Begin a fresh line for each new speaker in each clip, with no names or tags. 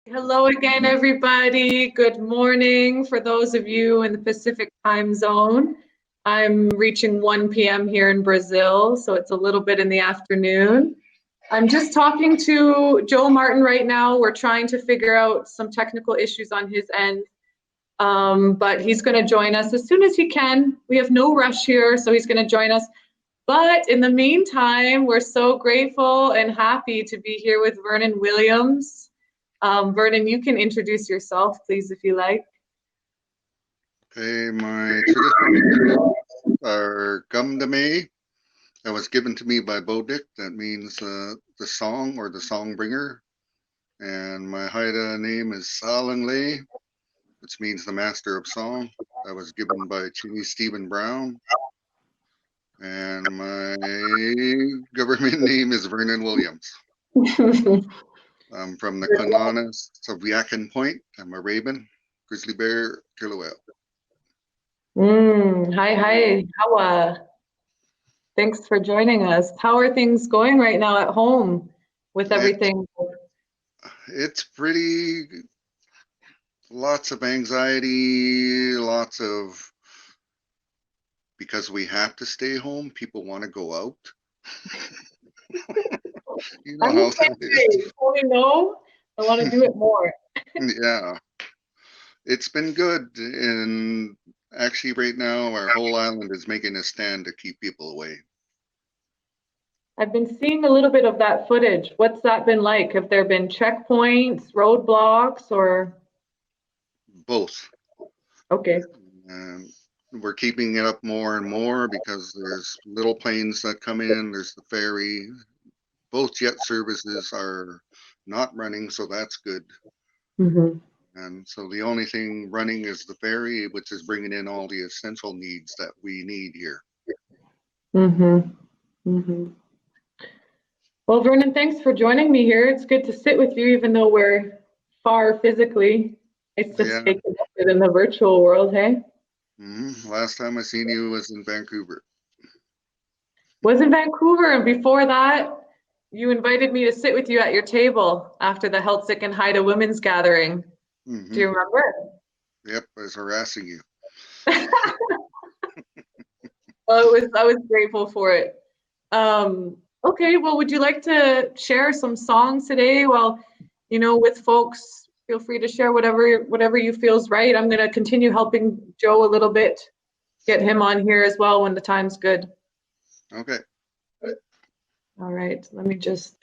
Hello again, everybody. Good morning for those of you in the Pacific time zone. I'm reaching 1 p.m. here in Brazil, so it's a little bit in the afternoon. I'm just talking to Joe Martin right now. We're trying to figure out some technical issues on his end, but he's going to join us as soon as he can. We have no rush here, so he's going to join us. But in the meantime, we're so grateful and happy to be here with Vernon Williams. Vernon, you can introduce yourself, please, if you like.
Okay, my traditional are Gumdame. That was given to me by Bodick. That means the song or the song bringer. And my Haida name is Sgalaanglaay, which means the master of song. That was given by Chini Stephen Brown. And my government name is Vernon Williams. I'm from the Kananas of Yakin Point. I'm a raven, grizzly bear, killer whale.
Hi, Hawa. Thanks for joining us. How are things going right now at home with everything?
It's pretty, lots of anxiety, because we have to stay home, people want to go out. You know how that is.
No, I want to do it more.
Yeah, it's been good. And actually right now, our whole island is making a stand to keep people away.
I've been seeing a little bit of that footage. What's that been like? Have there been checkpoints, roadblocks, or?
Both.
Okay.
And we're keeping it up more and more because there's little planes that come in, there's the ferry. Both jet services are not running, so that's good.
Mm-hmm.
And so the only thing running is the ferry, which is bringing in all the essential needs that we need here.
Mm-hmm. Mm-hmm. Well, Vernon, thanks for joining me here. It's good to sit with you, even though we're far physically. It's just taking it in the virtual world, hey?
Last time I seen you was in Vancouver.
Was in Vancouver, and before that, you invited me to sit with you at your table after the Health Sick and Haida Women's Gathering. Do you remember?
Yep, I was harassing you.
Well, I was grateful for it. Okay, well, would you like to share some songs today? Well, with folks, feel free to share whatever you feels right. I'm going to continue helping Joe a little bit, get him on here as well when the time's good.
Okay.
All right, let me just.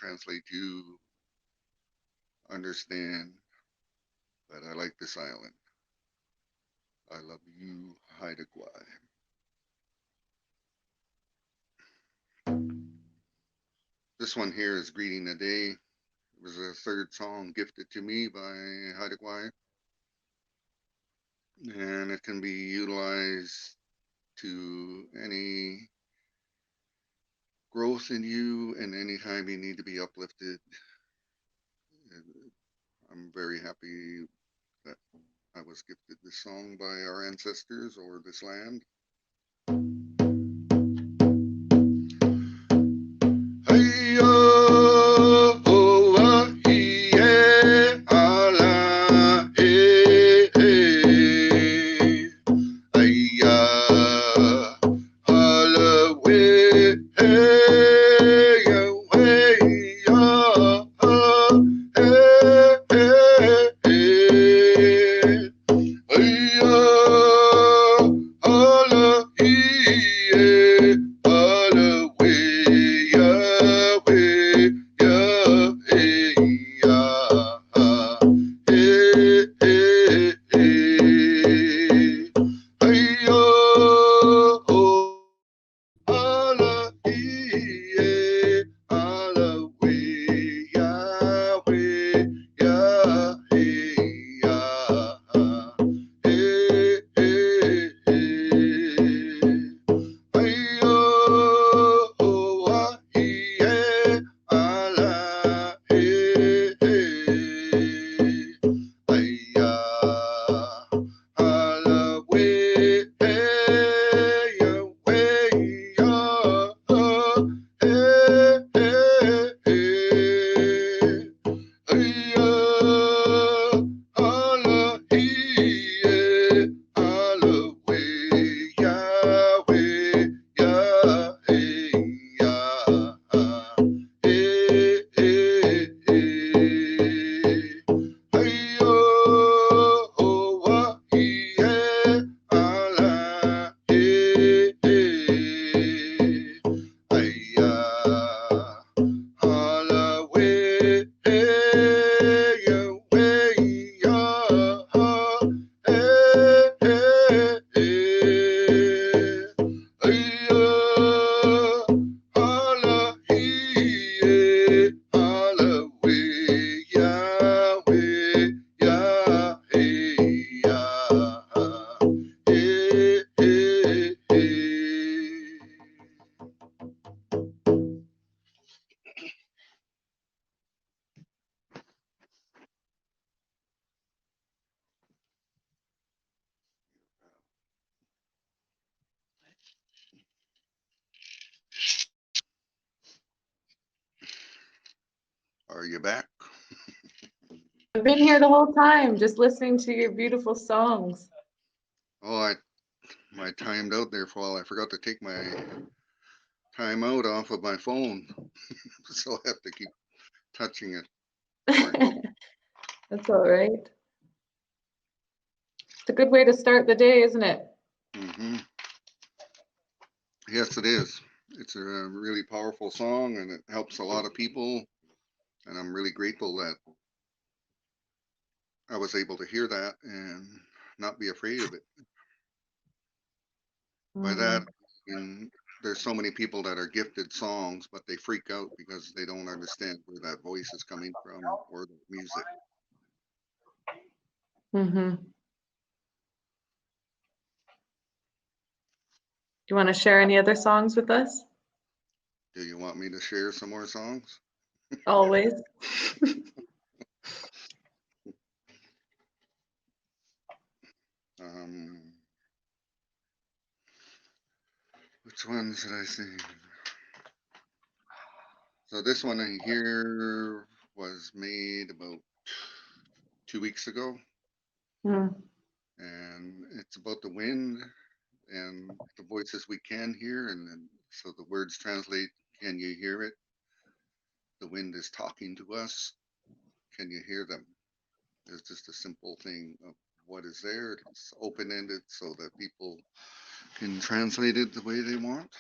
translate to understand, but I like this island. I love you, Haida Gwaii. This one here is Greeting the Day. It was a third song gifted to me by Haida Gwaii, and it can be utilized to any growth in you and anytime you need to be uplifted. I'm very happy that I was gifted this song by our ancestors or this land. Are you back?
I've been here the whole time, just listening to your beautiful songs.
Oh, I timed out there for a while. I forgot to take my timeout off of my phone, so I have to keep touching it.
That's all right. It's a good way to start the day, isn't it?
Mm-hmm. Yes, it is. It's a really powerful song, and it helps a lot of people. And I'm really grateful that I was able to hear that and not be afraid of it. By that, and there's so many people that are gifted songs, but they freak out because they don't understand where that voice is coming from or the music.
Mm-hmm. Do you want to share any other songs with us?
Do you want me to share some more songs?
Always.
Which ones did I sing? So this one here was made about 2 weeks ago, and it's about the wind and the voices we can hear, and then, so the words translate, can you hear it? The wind is talking to us. Can you hear them? It's just a simple thing of what is there. It's open-ended so that people can translate it the way they want.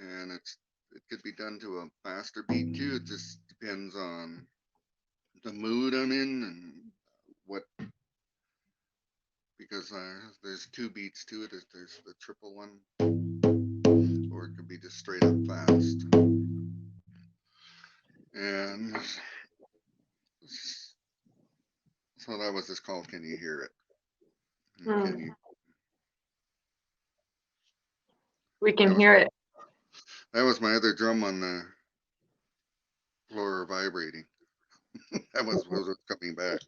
And it could be done to a faster beat too. It just depends on the mood I'm in and what, because there's two beats to it. There's the triple one, or it could be just straight up fast. And so that was just called Can You Hear It? And can you,
We can hear it.
that was my other drum on the floor vibrating. That was coming back.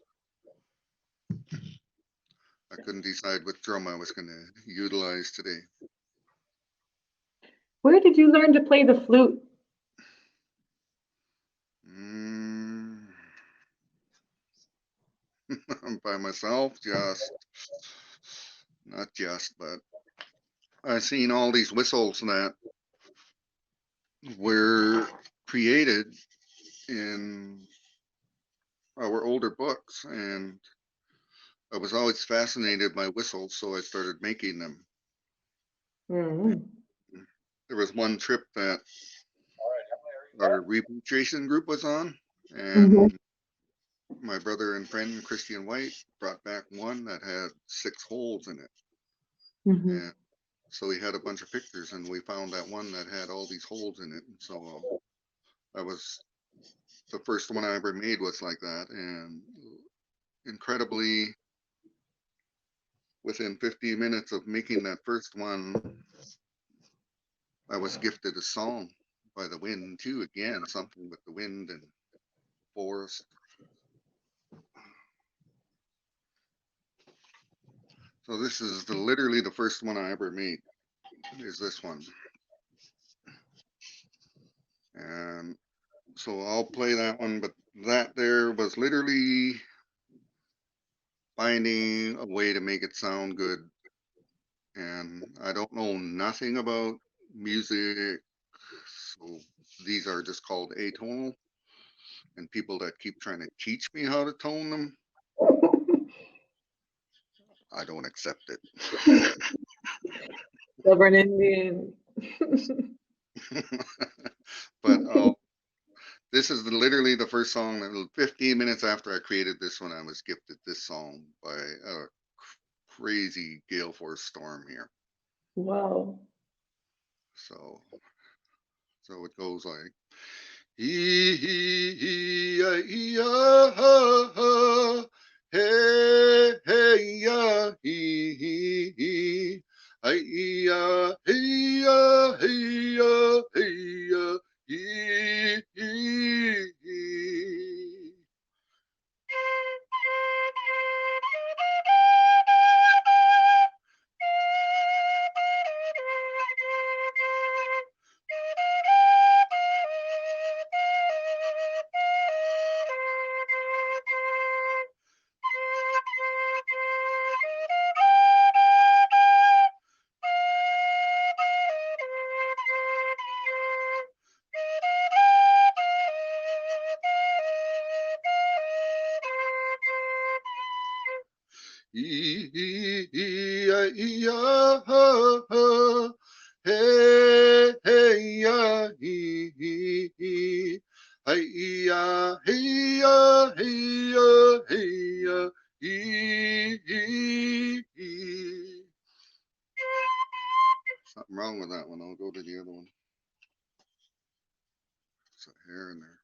I couldn't decide which drum I was going to utilize today.
Where did you learn to play the flute?
By myself, not just, but I've seen all these whistles that were created in our older books, and I was always fascinated by whistles, so I started making them. There was one trip that our repatriation group was on, and my brother and friend Christian White brought back one that had 6 holes in it. And so we had a bunch of pictures, and we found that one that had all these holes in it. And so that was the first one I ever made was like that. And incredibly, within 15 minutes of making that first one, I was gifted a song by the wind too. Again, something with the wind and forest. So this is literally the first one I ever made, is this one. And so I'll play that one, but that there was literally finding a way to make it sound good. And I don't know nothing about music, so these are just called atonal. And people that keep trying to teach me how to tone them, I don't accept it.
Stubborn Indian.
But this is literally the first song that 15 minutes after I created this one, I was gifted this song by a crazy gale force storm here.
Wow.
So it goes like E-E-E-I-E-ah, hey, hey, ya, he, I-E-ah, hey-ya, hey-ya, hey-ya, he. ya, ha, ha. Hey, hey, ya, he, he. Hey, ya, hey, ya, hey, ya, hey, ya, he. Something wrong with that one. I'll go to the other one. There's a hair in there.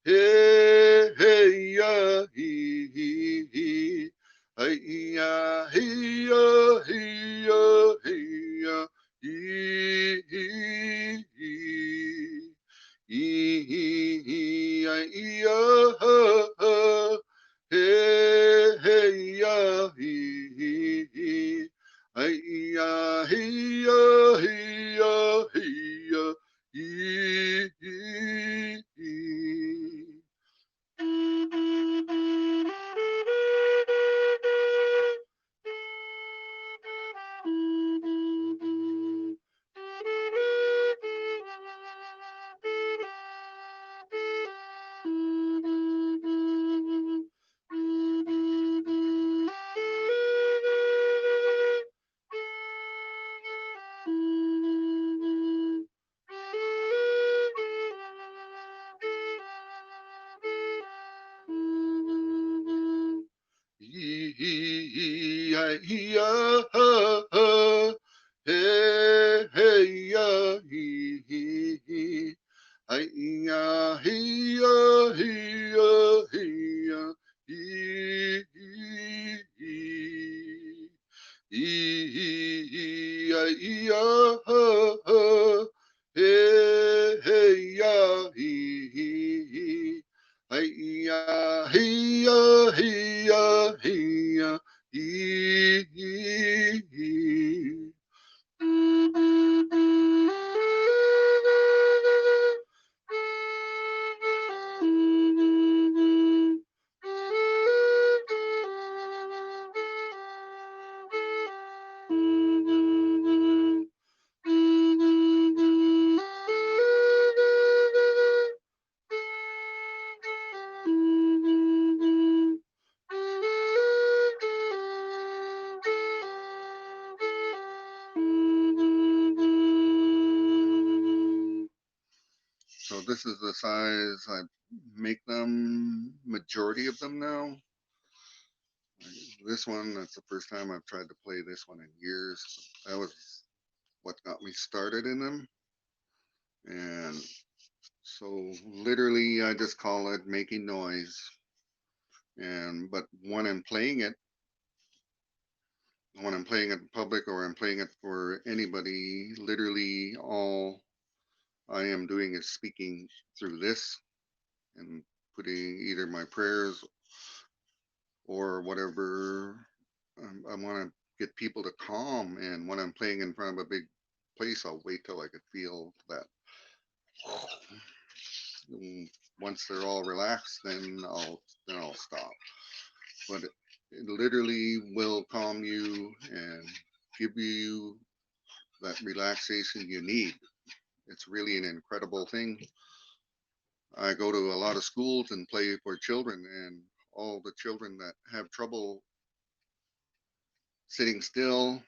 Hey, hey, ya, he. Hey, ya, hey, ya, hey, ya, hey, ya, he. Hey, hey, ya, he. Hey-ya, hey-ya, hey-ya, hey-ya, ee. Hey-ya, ha, ha. Hey, hey-ya, he. Hey-ya, hey-ya, hey-ya, hey-ya, he. Hey-ya, ha, ha. Hey, hey-ya, he. Hey-ya, hey-ya, hey-ya, hey-ya, he. So this is the size I make them, majority of them now. This one, that's the first time I've tried to play this one in years. That was what got me started in them. And so literally I just call it making noise. But when I'm playing it in public or I'm playing it for anybody, literally all I am doing is speaking through this and putting either my prayers or whatever I want to get people to calm. And when I'm playing in front of a big place, I'll wait till I could feel that. And once they're all relaxed, then I'll stop. But it literally will calm you and give you that relaxation you need. It's really an incredible thing. I go to a lot of schools and play for children, and all the children that have trouble sitting still,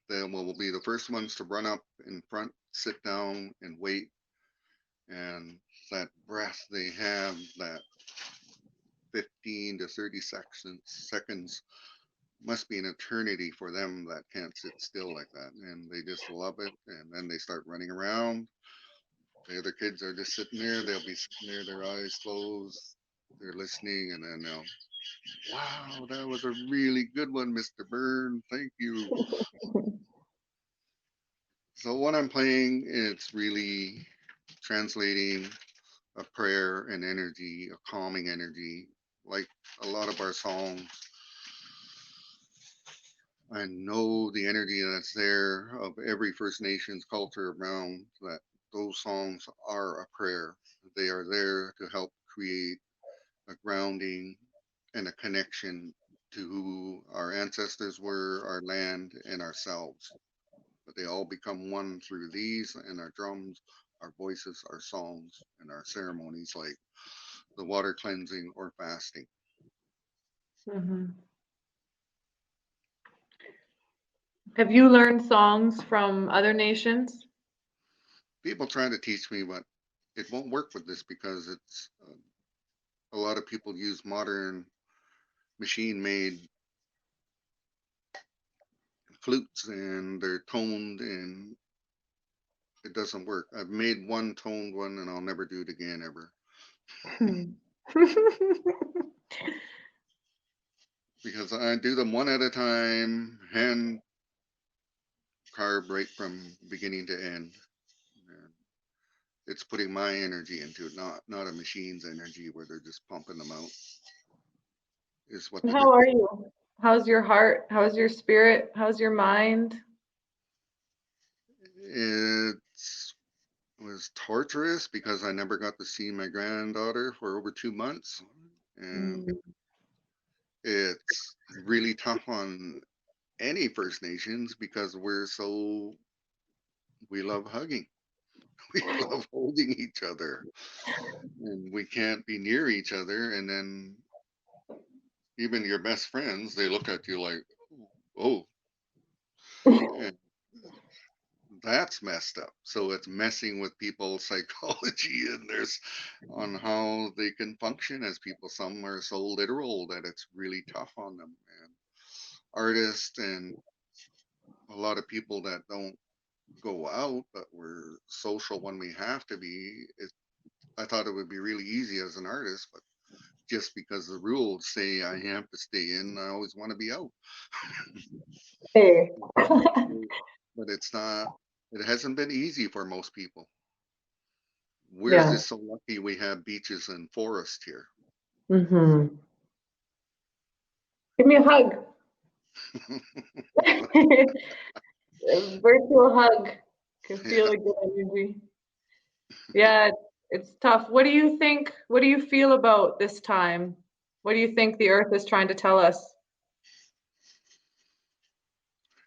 they will be the first ones to run up in front, sit down, and wait. And that breath they have, that 15 to 30 seconds must be an eternity for them that can't sit still like that. And they just love it. And then they start running around. The other kids are just sitting there. They'll be sitting there, their eyes closed. They're listening, and then they'll, wow, that was a really good one, Mr. Byrne. Thank you. So when I'm playing, it's really translating a prayer and energy, a calming energy, like a lot of our songs. I know the energy that's there of every First Nations culture around that those songs are a prayer. They are there to help create a grounding and a connection to who our ancestors were, our land, and ourselves. But they all become one through these and our drums, our voices, our songs, and our ceremonies like the water cleansing or fasting.
Mhm. Have you learned songs from other nations?
People try to teach me, but it won't work with this because it's a lot of people use modern machine made flutes and they're toned and it doesn't work. I've made one toned one and I'll never do it again ever
Hmm.
because I do them one at a time, hand carved right from beginning to end. And it's putting my energy into it, not a machine's energy where they're just pumping them out. Is what the
How are
difference.
you? How's your heart? How's your spirit? How's your mind?
It was torturous because I never got to see my granddaughter for over 2 months, and
Mm.
it's really tough on any First Nations because we love hugging. We love holding each other and we can't be near each other. And then even your best friends, they look at you like, oh, and that's messed up. So it's messing with people's psychology and there's on how they can function as people. Some are so literal that it's really tough on them. And artists and a lot of people that don't go out, but we're social when we have to be. I thought it would be really easy as an artist, but just because the rules say I have to stay in, I always want to be out.
Hey.
But it's not. It hasn't been easy for most people. We're
Yeah.
just so lucky we have beaches and forest here.
Mm-hmm. Give me a hug. A virtual hug. Can feel
Yeah,
the good energy. Yeah, it's tough. What do you think? What do you feel about this time? What do you think the earth is trying to tell us?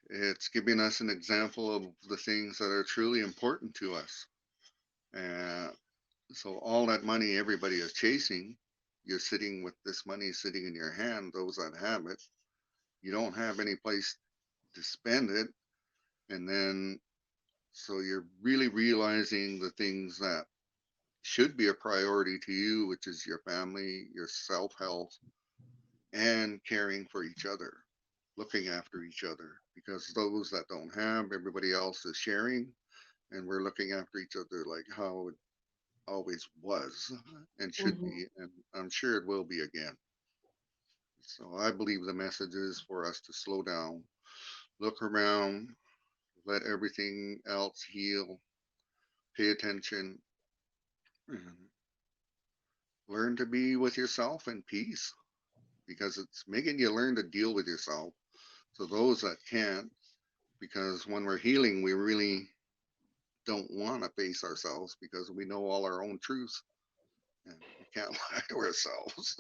it's giving us an example of the things that are truly important to us. And so all that money everybody is chasing, you're sitting with this money sitting in your hand, those that have it. You don't have any place to spend it. And then, so you're really realizing the things that should be a priority to you, which is your family, your self health, and caring for each other, looking after each other. Because those that don't have, everybody else is sharing, and we're looking after each other like how it always was and should
Mhm.
be. And I'm sure it will be again. So I believe the message is for us to slow down, look around, let everything else heal, pay attention, and learn to be with yourself in peace because it's making you learn to deal with yourself. So those that can't, because when we're healing, we really don't want to face ourselves because we know all our own truths and we can't lie to ourselves.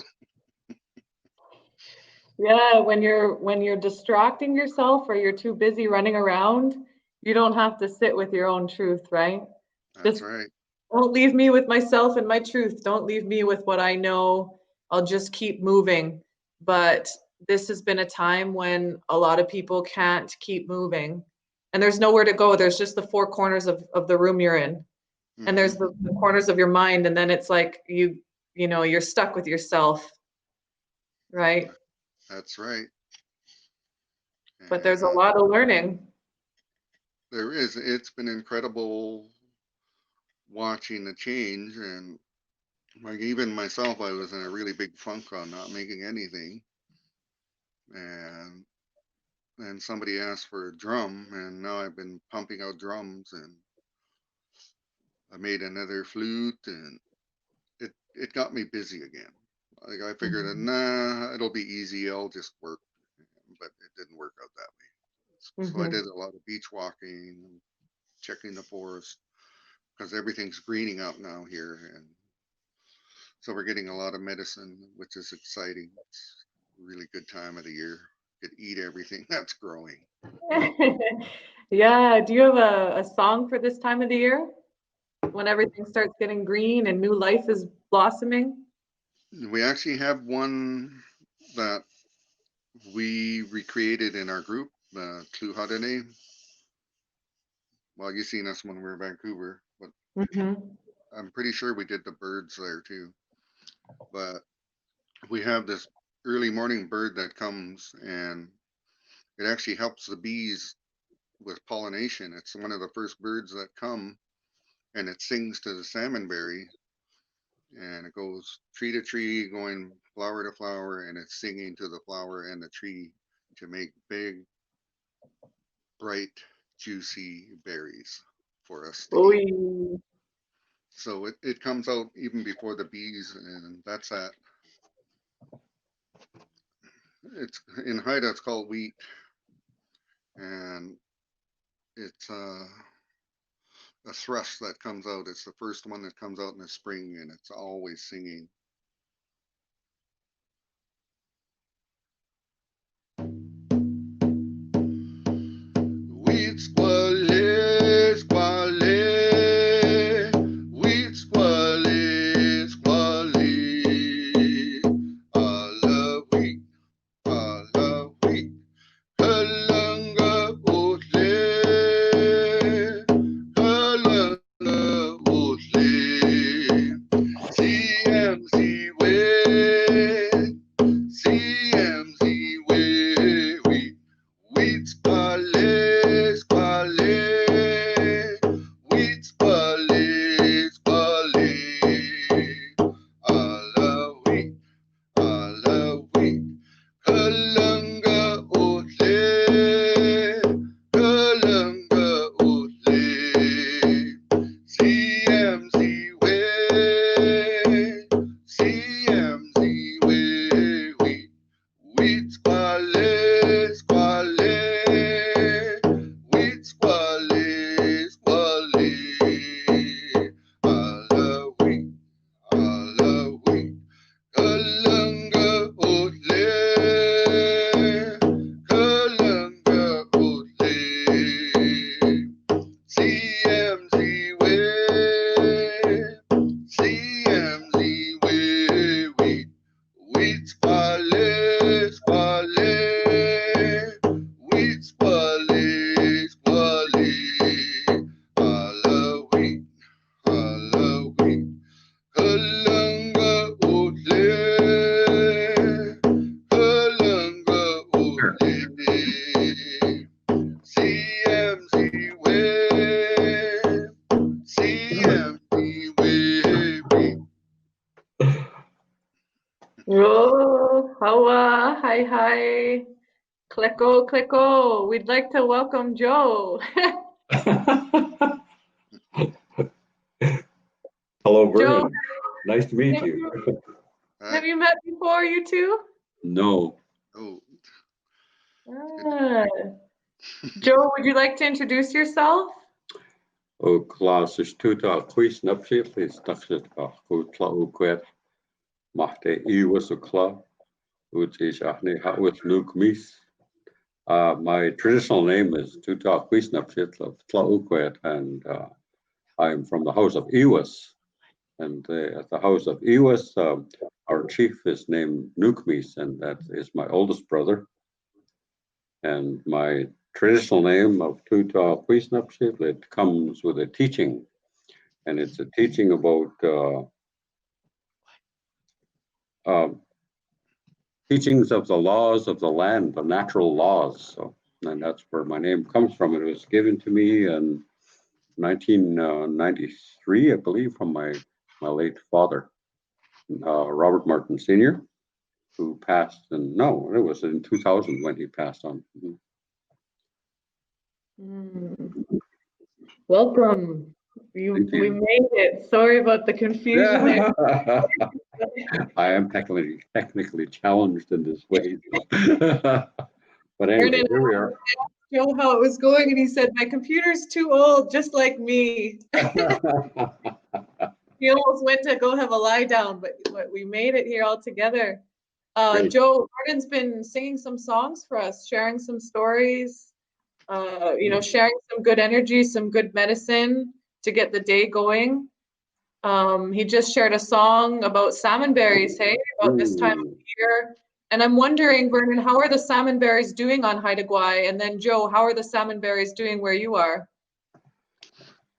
Yeah, when you're distracting yourself or you're too busy running around, you don't have to sit with your own truth, right?
That's
Just
right.
don't leave me with myself and my truth. Don't leave me with what I know. I'll just keep moving. But this has been a time when a lot of people can't keep moving. And there's nowhere to go. There's just the four corners of the room you're in. And there's
Hmm.
the corners of your mind. And then it's like you're stuck with yourself, right?
That's right.
But there's a
And
lot of learning.
there is, it's been incredible watching the change. And like even myself, I was in a really big funk on not making anything. And then somebody asked for a drum, and now I've been pumping out drums, and I made another flute, and it got me busy again. Like I figured,
Mhm.
nah, it'll be easy. I'll just work, but it didn't work out that way. So I
Mhm.
did a lot of beach walking, checking the forest, because everything's greening up now here, and so we're getting a lot of medicine, which is exciting. It's a really good time of the year. You could eat everything that's growing.
Yeah, do you have a song for this time of the year when everything starts getting green and new life is blossoming?
We actually have one that we recreated in our group, the Tla-o-qui-aht. Well, you seen us when we were in Vancouver, but I'm pretty sure we did the birds there too. But we have this early morning bird that comes, and it actually helps the bees with pollination. It's one of the first birds that come, and it sings to the salmonberry, and it goes tree to tree, going flower to flower, and it's singing to the flower and the tree to make big, bright, juicy berries for us to eat.
Oy.
So it comes out even before the bees, and that's that. It's in Haida, it's called wheat, and it's a thrush that comes out. It's the first one that comes out in the spring, and it's always singing. Wheat squally, squally, wheat squally, squally. I love wheat, I love wheat. Kalanga otle, kalanga otle. CMC way, CMC way, wheat squally, squally, wheat squally, squally. I love wheat, I love wheat. Kalanga otle, kalanga otle. CMC way, CMC way, wheat squally, squally, wheat squally, squally. I love wheat, I love wheat. Kalanga otle, kalanga otle. CMC way, CMC way, wheat squally, squally, wheat squally, squally. I love wheat, I love wheat. Kalanga otle, kalanga otle. CMC way, CMC way.
Oh, Hawa, hi, hi. Kliko, Kliko. We'd like to welcome Joe.
Hello,
Joe,
Vernon. Nice to meet
have
you.
you, have you met before, you two?
No.
Oh,
Ah. Joe, would you like to introduce yourself?
O Klaas is Tla-o-qui-aht, is Tla-o-qui-aht. Machte was a Kla, which is Nuu-chah-nulth. My traditional name is Tla-o-qui-aht of Tla-o-qui-aht, and I'm from the House of Iwas. And at the House of Iwas, our chief is named Nuu-chah-nulth, and that is my oldest brother. And my traditional name of Tla-o-qui-aht, it comes with a teaching, and it's a teaching about teachings of the laws of the land, the natural laws. So, and that's where my name comes from. It was given to me in 1993, I believe, from my late father, Robert Martin Sr., who passed in, no, it was in 2000 when he passed on.
Welcome. We made it. Sorry about the confusion there.
I am technically challenged in this way. But anyway, here we are.
Joe how it was going, and he said, "My computer's too old, just like me." He almost went to go have a lie down, but we made it here all together.
Great.
Joe, Vernon's been singing some songs for us, sharing some stories, sharing some good energy, some good medicine to get the day going. He just shared a song about salmon berries, hey, about this time of year. And I'm wondering, Vernon, how are the salmon berries doing on Haida Gwaii? And then Joe, how are the salmon berries doing where you are?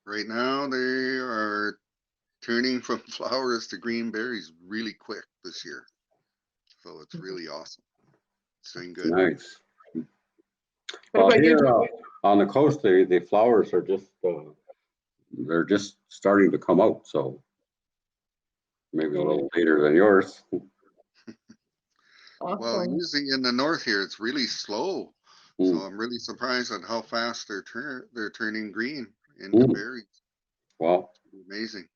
Right now, they are turning from flowers to green berries really quick this year. So it's really awesome. It's doing good.
Nice.
What
Well,
about you,
here
Joe?
on the coast, the flowers are just they're just starting to come out. So maybe a little later than yours.
Well,
Awesome.
usually in the north here, it's really slow. So
Mm.
I'm really surprised at how fast they're turning green into berries.
Wow.
Amazing.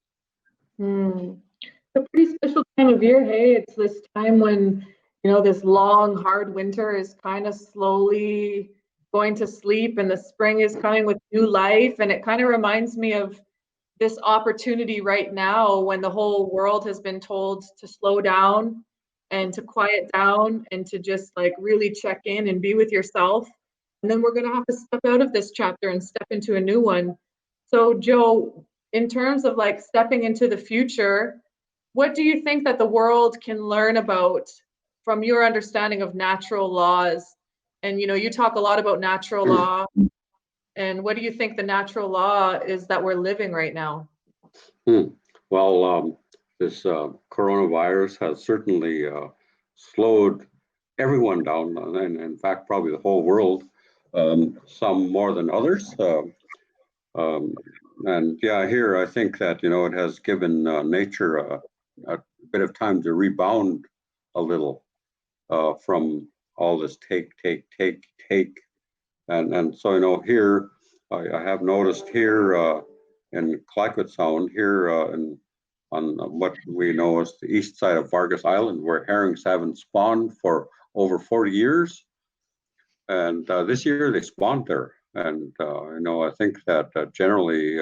It's a pretty special time of year, hey? It's this time when, this long, hard winter is kind of slowly going to sleep and the spring is coming with new life. And it kind of reminds me of this opportunity right now when the whole world has been told to slow down and to quiet down and to just like really check in and be with yourself. And then we're going to have to step out of this chapter and step into a new one. So, Joe, in terms of like stepping into the future, what do you think that the world can learn about from your understanding of natural laws? And you talk a lot about natural law. And what do you think the natural law is that we're living right now?
Well, this coronavirus has certainly slowed everyone down, and in fact, probably the whole world, some more than others. And yeah, here I think that it has given nature a bit of time to rebound a little from all this take, and so here I have noticed here in Tla-o-qui-aht Sound here on what we know as the east side of Vargas Island, where herrings haven't spawned for over 40 years, and this year they spawned there. And I think that generally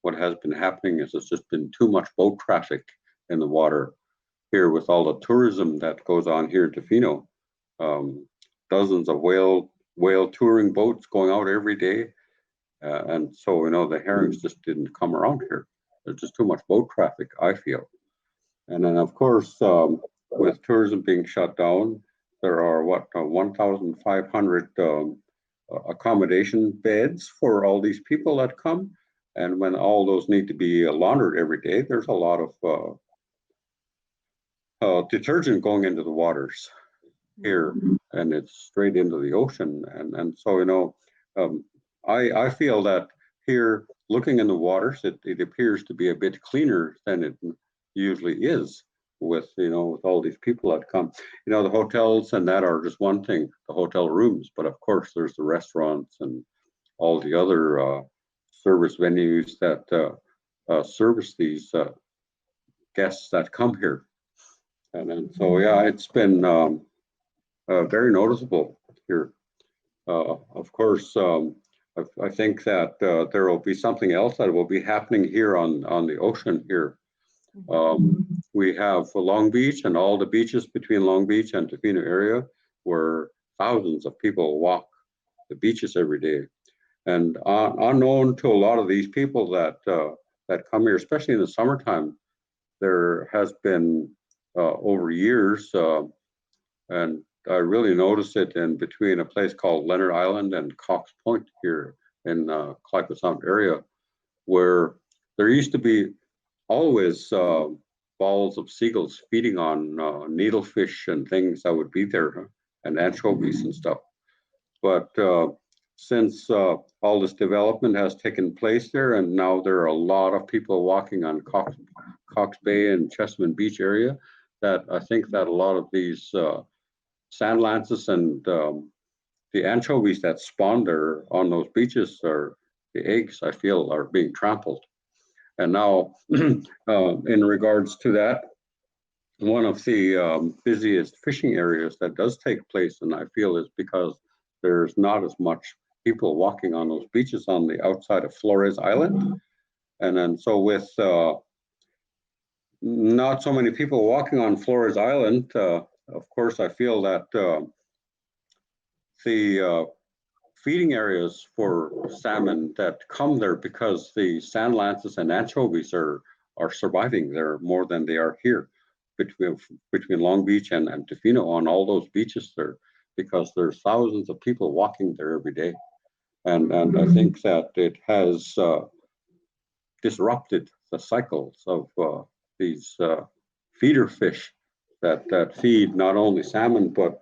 what has been happening is there's just been too much boat traffic in the water here with all the tourism that goes on here in Tofino. Dozens of whale touring boats going out every day, and so the herrings just didn't come around here. There's just too much boat traffic, I feel. And then of course with tourism being shut down, there are 1,500 accommodation beds for all these people that come, and when all those need to be laundered every day, there's a lot of detergent going into the waters here, and it's straight into the ocean. And so I feel that here, looking in the waters, it appears to be a bit cleaner than it usually is with with all these people that come. The hotels and that are just one thing, the hotel rooms, but of course there's the restaurants and all the other service venues that service these guests that come here. And so yeah, it's been very noticeable here. Of course, I think that there will be something else that will be happening here on the ocean here. We have Long Beach and all the beaches between Long Beach and Tofino area where thousands of people walk the beaches every day. And unknown to a lot of these people that come here, especially in the summertime, there has been over years, and I really noticed it in between a place called Leonard Island and Cox Point here in Tla-o-qui-aht Sound area, where there used to be always balls of seagulls feeding on needlefish and things that would be there, and anchovies and stuff. But since all this development has taken place there, and now there are a lot of people walking on Cox Bay and Chesapeake Beach area, that I think that a lot of these sand lances and the anchovies that spawn there on those beaches, are the eggs, I feel, are being trampled. And now in regards to that, one of the busiest fishing areas that does take place, and I feel is because there's not as much people walking on those beaches on the outside of Flores Island. And then so with not so many people walking on Flores Island, of course, I feel that the feeding areas for salmon that come there, because the sand lances and anchovies are surviving there more than they are here between Long Beach and Tofino on all those beaches there, because there's thousands of people walking there every day. And I think that it has disrupted the cycles of these feeder fish that feed not only salmon, but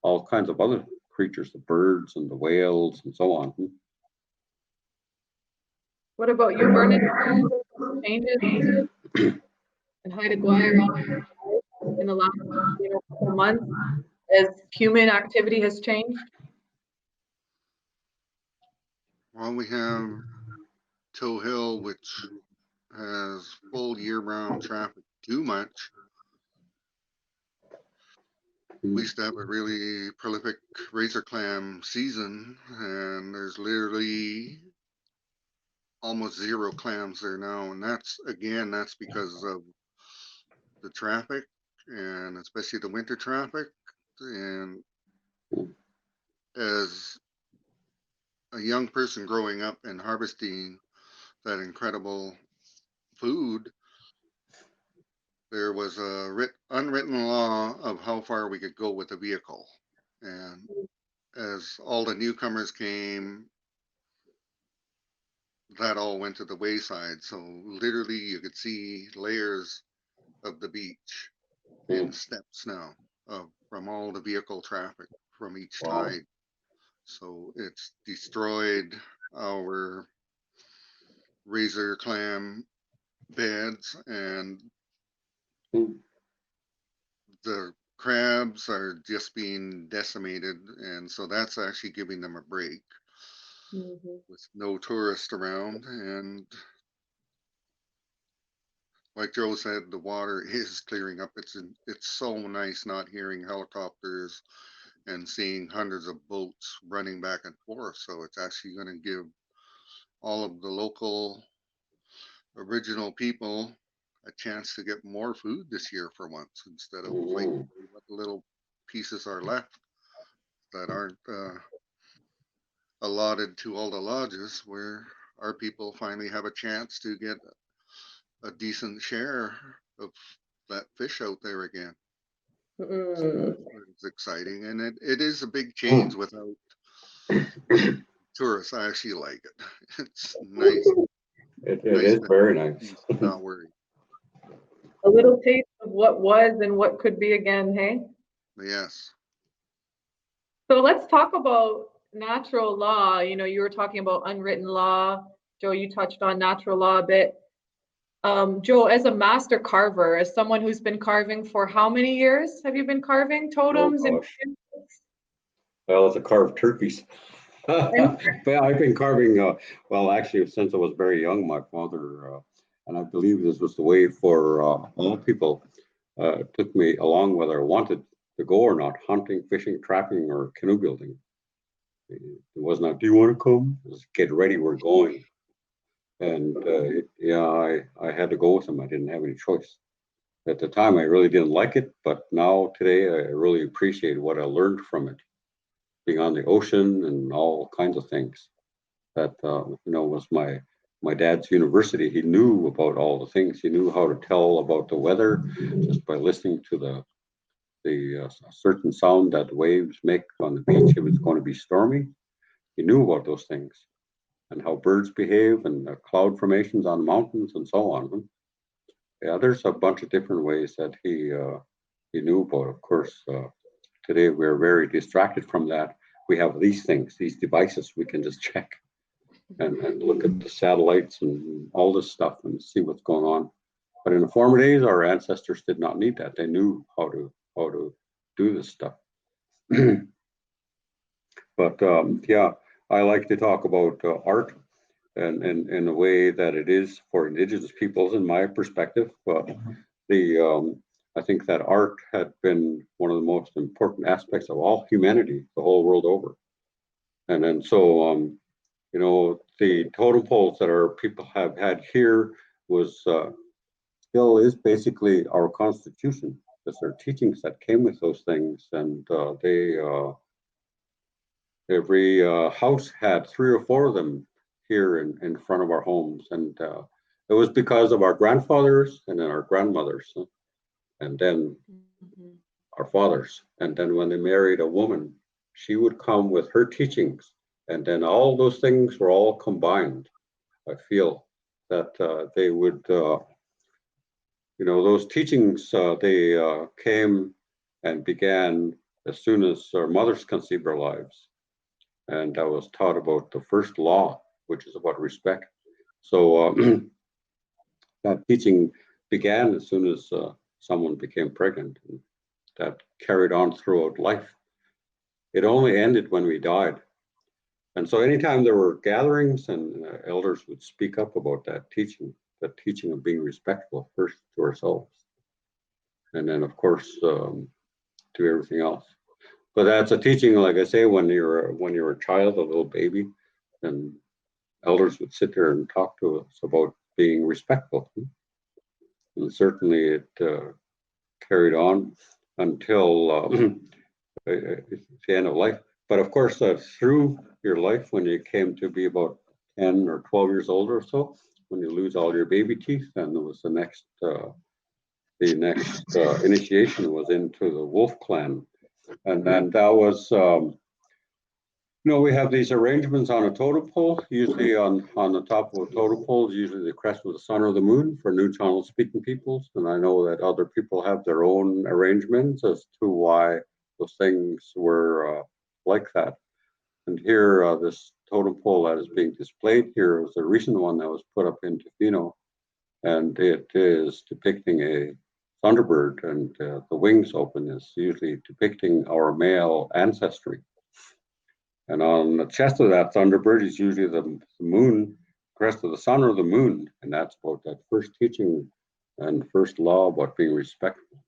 all kinds of other creatures, the birds and the whales and so on.
What about you, Vernon? Changes in Haida Gwaii in the last couple months as human activity has changed?
Well, we have Toe Hill, which has full year-round traffic too much. We used to have a really prolific razor clam season, and there's literally almost zero clams there now. And that's because of the traffic, and especially the winter traffic. And as a young person growing up and harvesting that incredible food, there was a unwritten law of how far we could go with a vehicle. And as all the newcomers came, that all went to the wayside. So literally you could see layers of the beach in steps now from all the vehicle traffic from each tide. So it's destroyed our razor clam beds, and the crabs are just being decimated, and so that's actually giving them a break with no tourists around. And like Joe said, the water is clearing up. It's so nice not hearing helicopters and seeing hundreds of boats running back and forth. So it's actually going to give all of the local original people a chance to get more food this year for once, instead of fighting what little pieces are left that aren't allotted to all the lodges, where our people finally have a chance to get a decent share of that fish out there again. So it's exciting, and it is a big change without tourists. I actually like it. It's nice.
It is very nice.
Not worried.
A little taste of what was and what could be again, hey?
Yes.
So let's talk about natural law. You know, you were talking about unwritten law. Joe, you touched on natural law a bit. Joe, as a master carver, as someone who's been carving for how many years have you been carving totems?
Well, it's a carved turkeys. But I've been carving, well, actually, since I was very young. My father, and I believe this was the way for all people, took me along whether I wanted to go or not, hunting, fishing, trapping, or canoe building. It was not, do you want to come? It was, get ready, we're going. And I had to go with him. I didn't have any choice. At the time, I really didn't like it, but now today, I really appreciate what I learned from it. Being on the ocean and all kinds of things. That was my dad's university. He knew about all the things. He knew how to tell about the weather just by listening to the certain sound that waves make on the beach. If it's going to be stormy, he knew about those things, and how birds behave, and the cloud formations on mountains and so on. Yeah, there's a bunch of different ways that he knew about. Of course, today we're very distracted from that. We have these things, these devices we can just check and look at the satellites and all this stuff and see what's going on. But in the former days, our ancestors did not need that. They knew how to do this stuff. But yeah, I like to talk about art and in a way that it is for Indigenous peoples, in my perspective. I think that art had been one of the most important aspects of all humanity the whole world over. And then so, you know, the totem poles that our people have had here was still is basically our constitution, because there are teachings that came with those things, and every house had 3 or 4 of them here in front of our homes, and it was because of our grandfathers and then our grandmothers, and then our fathers, and then when they married a woman, she would come with her teachings, and then all those things were all combined. I feel that they would, you know, those teachings, they came and began as soon as our mothers conceived our lives. And I was taught about the first law, which is about respect. So that teaching began as soon as someone became pregnant. And that carried on throughout life. It only ended when we died. And so anytime there were gatherings and elders would speak up about that teaching of being respectful first to ourselves. And then of course, to everything else. But that's a teaching, like I say, when you're a child, a little baby, and elders would sit there and talk to us about being respectful. And certainly it carried on until the end of life. But of course, through your life, when you came to be about 10 or 12 years old or so, when you lose all your baby teeth, then there was the next initiation was into the Wolf clan. And then that was, you know, we have these arrangements on a totem pole, usually on the top of a totem pole is usually the crest of the sun or the moon for Nuu-chah-nulth speaking peoples. And I know that other people have their own arrangements as to why those things were like that. And here, this totem pole that is being displayed here was a recent one that was put up in Tofino. And it is depicting a thunderbird, and the wings open is usually depicting our male ancestry. And on the chest of that thunderbird is usually the moon, crest of the sun or the moon. And that's about that first teaching and first law about being respectful.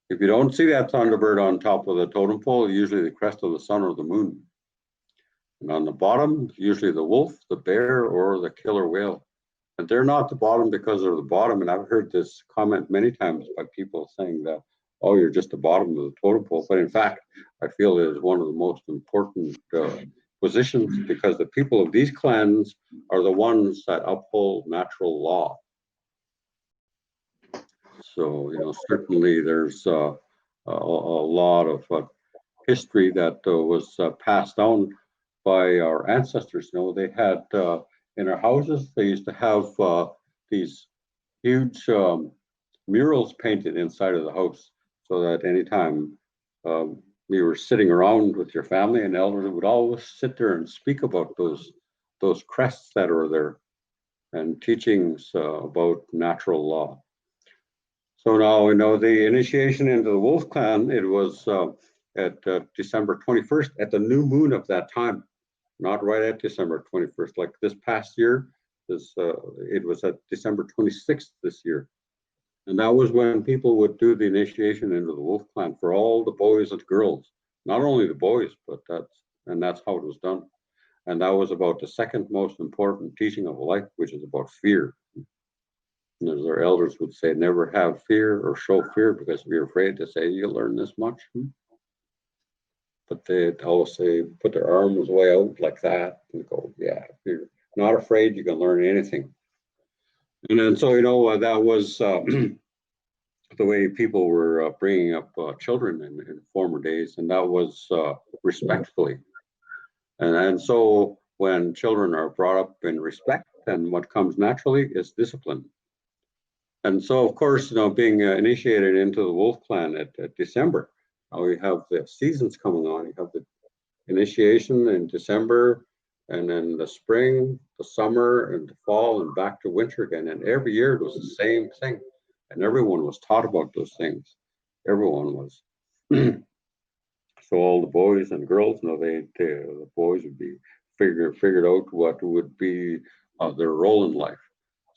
If you don't see that thunderbird on top of the totem pole, usually the crest of the sun or the moon. And on the bottom, usually the wolf, the bear, or the killer whale. And they're not the bottom because they're the bottom. And I've heard this comment many times by people saying that, oh, you're just the bottom of the totem pole. But in fact, I feel it is one of the most important positions, because the people of these clans are the ones that uphold natural law. So, you know, certainly there's a lot of history that was passed down by our ancestors. You know, they had in our houses, they used to have these huge murals painted inside of the house, so that anytime you were sitting around with your family, and elders would always sit there and speak about those crests that are there and teachings about natural law. So now we know the initiation into the Wolf clan, it was at December 21st at the new moon of that time, not right at December 21st. Like this past year, it was at December 26th this year. And that was when people would do the initiation into the Wolf clan for all the boys and girls, not only the boys, but that's how it was done. And that was about the second most important teaching of life, which is about fear. And as our elders would say, never have fear or show fear, because if you're afraid to say you learn this much. But they'd always say, put their arms way out like that and go, yeah, if you're not afraid, you can learn anything. And then so, you know, that was the way people were bringing up children in former days, and that was respectfully. And so when children are brought up in respect, then what comes naturally is discipline. And so, of course, you know, being initiated into the Wolf clan at December, we have the seasons coming on. You have the initiation in December, and then the spring, the summer, and the fall, and back to winter again. And every year it was the same thing. And everyone was taught about those things. Everyone was. So all the boys and girls, you know, the boys would be figured out what would be their role in life,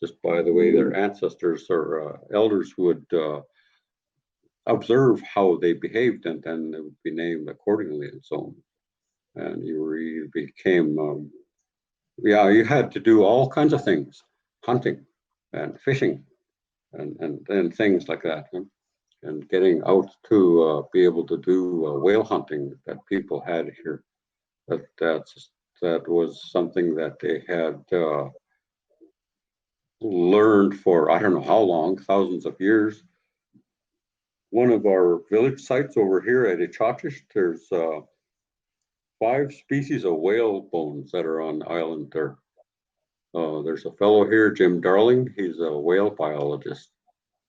just by the way their ancestors or elders would observe how they behaved, and then they would be named accordingly and so on. and you became, you had to do all kinds of things, hunting and fishing and things like that, and getting out to be able to do whale hunting that people had here. That was something that they had learned for I don't know how long, thousands of years. One of our village sites over here at Echachich, there's 5 species of whale bones that are on the island there. There's a fellow here, Jim Darling, he's a whale biologist.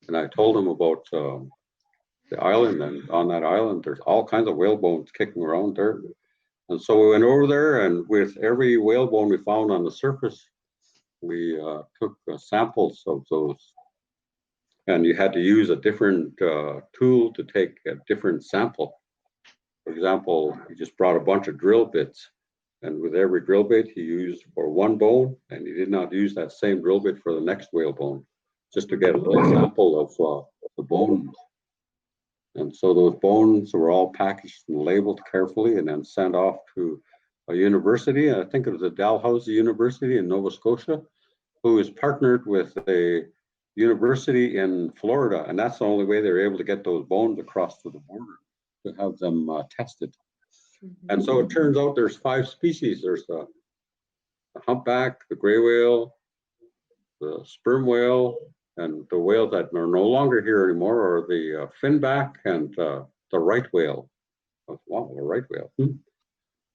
And I told him about the island, and on that island, there's all kinds of whale bones kicking around there. And so we went over there, and with every whale bone we found on the surface, we took samples of those. And you had to use a different tool to take a different sample. For example, he just brought a bunch of drill bits, and with every drill bit he used for one bone, and he did not use that same drill bit for the next whale bone, just to get a little sample of the bones. And so those bones were all packaged and labeled carefully and then sent off to a university. I think it was the Dalhousie University in Nova Scotia, who is partnered with a university in Florida. And that's the only way they were able to get those bones across to the border to have them tested. And so it turns out there's 5 species. There's the humpback, the gray whale, the sperm whale, and the whales that are no longer here anymore are the finback and the right whale. Wow, the right whale.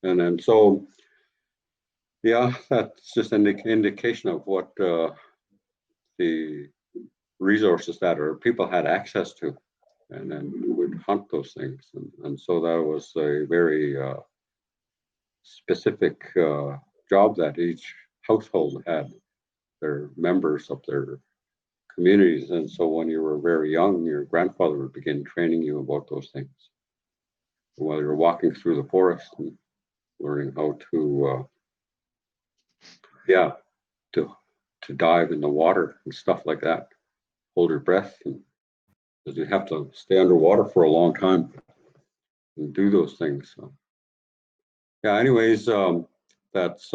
And then so, yeah, that's just an indication of what the resources that people had access to, and then we would hunt those things. And so that was a very specific job that each household had, their members of their communities. And so when you were very young, your grandfather would begin training you about those things while you're walking through the forest and learning how to to dive in the water and stuff like that, hold your breath, because you have to stay underwater for a long time and do those things. So, yeah, anyways, that's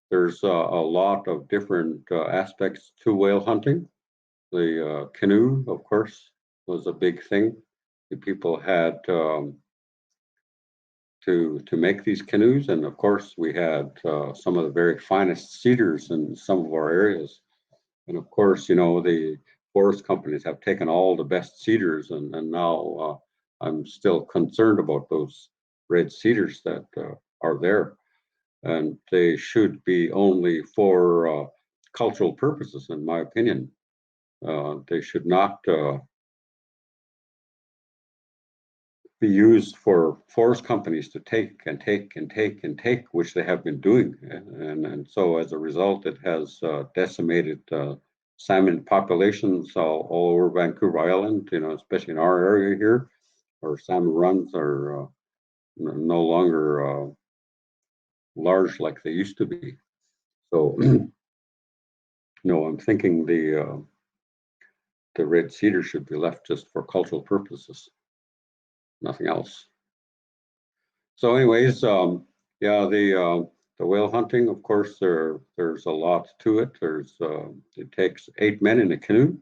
there's a lot of different aspects to whale hunting. The canoe, of course, was a big thing. The people had to make these canoes, and of course we had some of the very finest cedars in some of our areas. And of course, you know, the forest companies have taken all the best cedars, and now I'm still concerned about those red cedars that are there, and they should be only for cultural purposes, in my opinion. They should not be used for forest companies to take and take and take and take, which they have been doing. And so as a result, it has decimated salmon populations all over Vancouver Island, you know, especially in our area here, where salmon runs are no longer large like they used to be. So, no, I'm thinking the red cedar should be left just for cultural purposes, nothing else. So anyways, yeah, the whale hunting, of course, there's a lot to it. It takes 8 men in a canoe,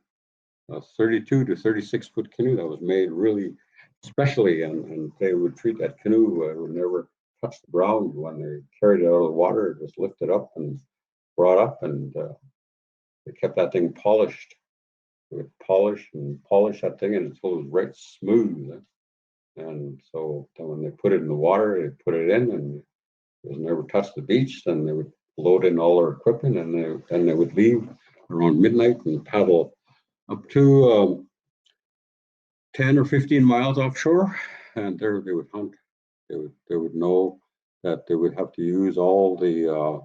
a 32 to 36 foot canoe that was made really specially, and they would treat that canoe, it would never touch the ground when they carried it out of the water. It was lifted up and brought up, and they kept that thing polished. They would polish and polish that thing until it was right smooth. And so then when they put it in the water, they put it in, and it was never touched the beach. Then they would load in all their equipment, and then they would leave around midnight and paddle up to 10 or 15 miles offshore, and there they would hunt. They would know that they would have to use all the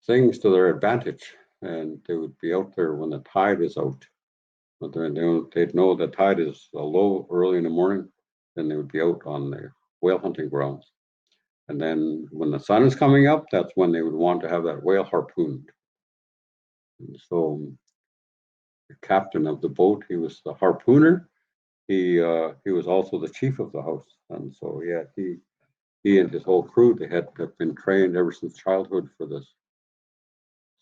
things to their advantage, and they would be out there when the tide is out. But they'd know the tide is low early in the morning, then they would be out on the whale hunting grounds. And then when the sun is coming up, that's when they would want to have that whale harpooned. And so the captain of the boat, he was the harpooner. He was also the chief of the house. And so, yeah, he he and his whole crew, they had been trained ever since childhood for this.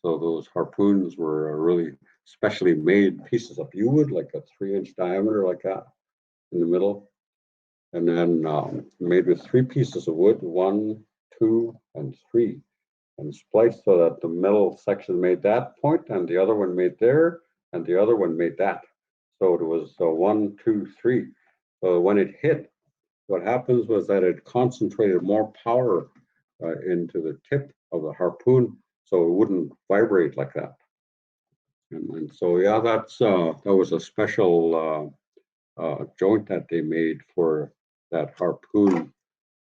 So those harpoons were really specially made pieces of yew wood, like a 3-inch diameter like that in the middle. And then made with 3 pieces of wood, 1, 2, and 3, and spliced so that the middle section made that point, and the other one made there, and the other one made that. So it was 1, 2, 3. So when it hit, what happens was that it concentrated more power into the tip of the harpoon, so it wouldn't vibrate like that. And so yeah, that was a special joint that they made for that harpoon.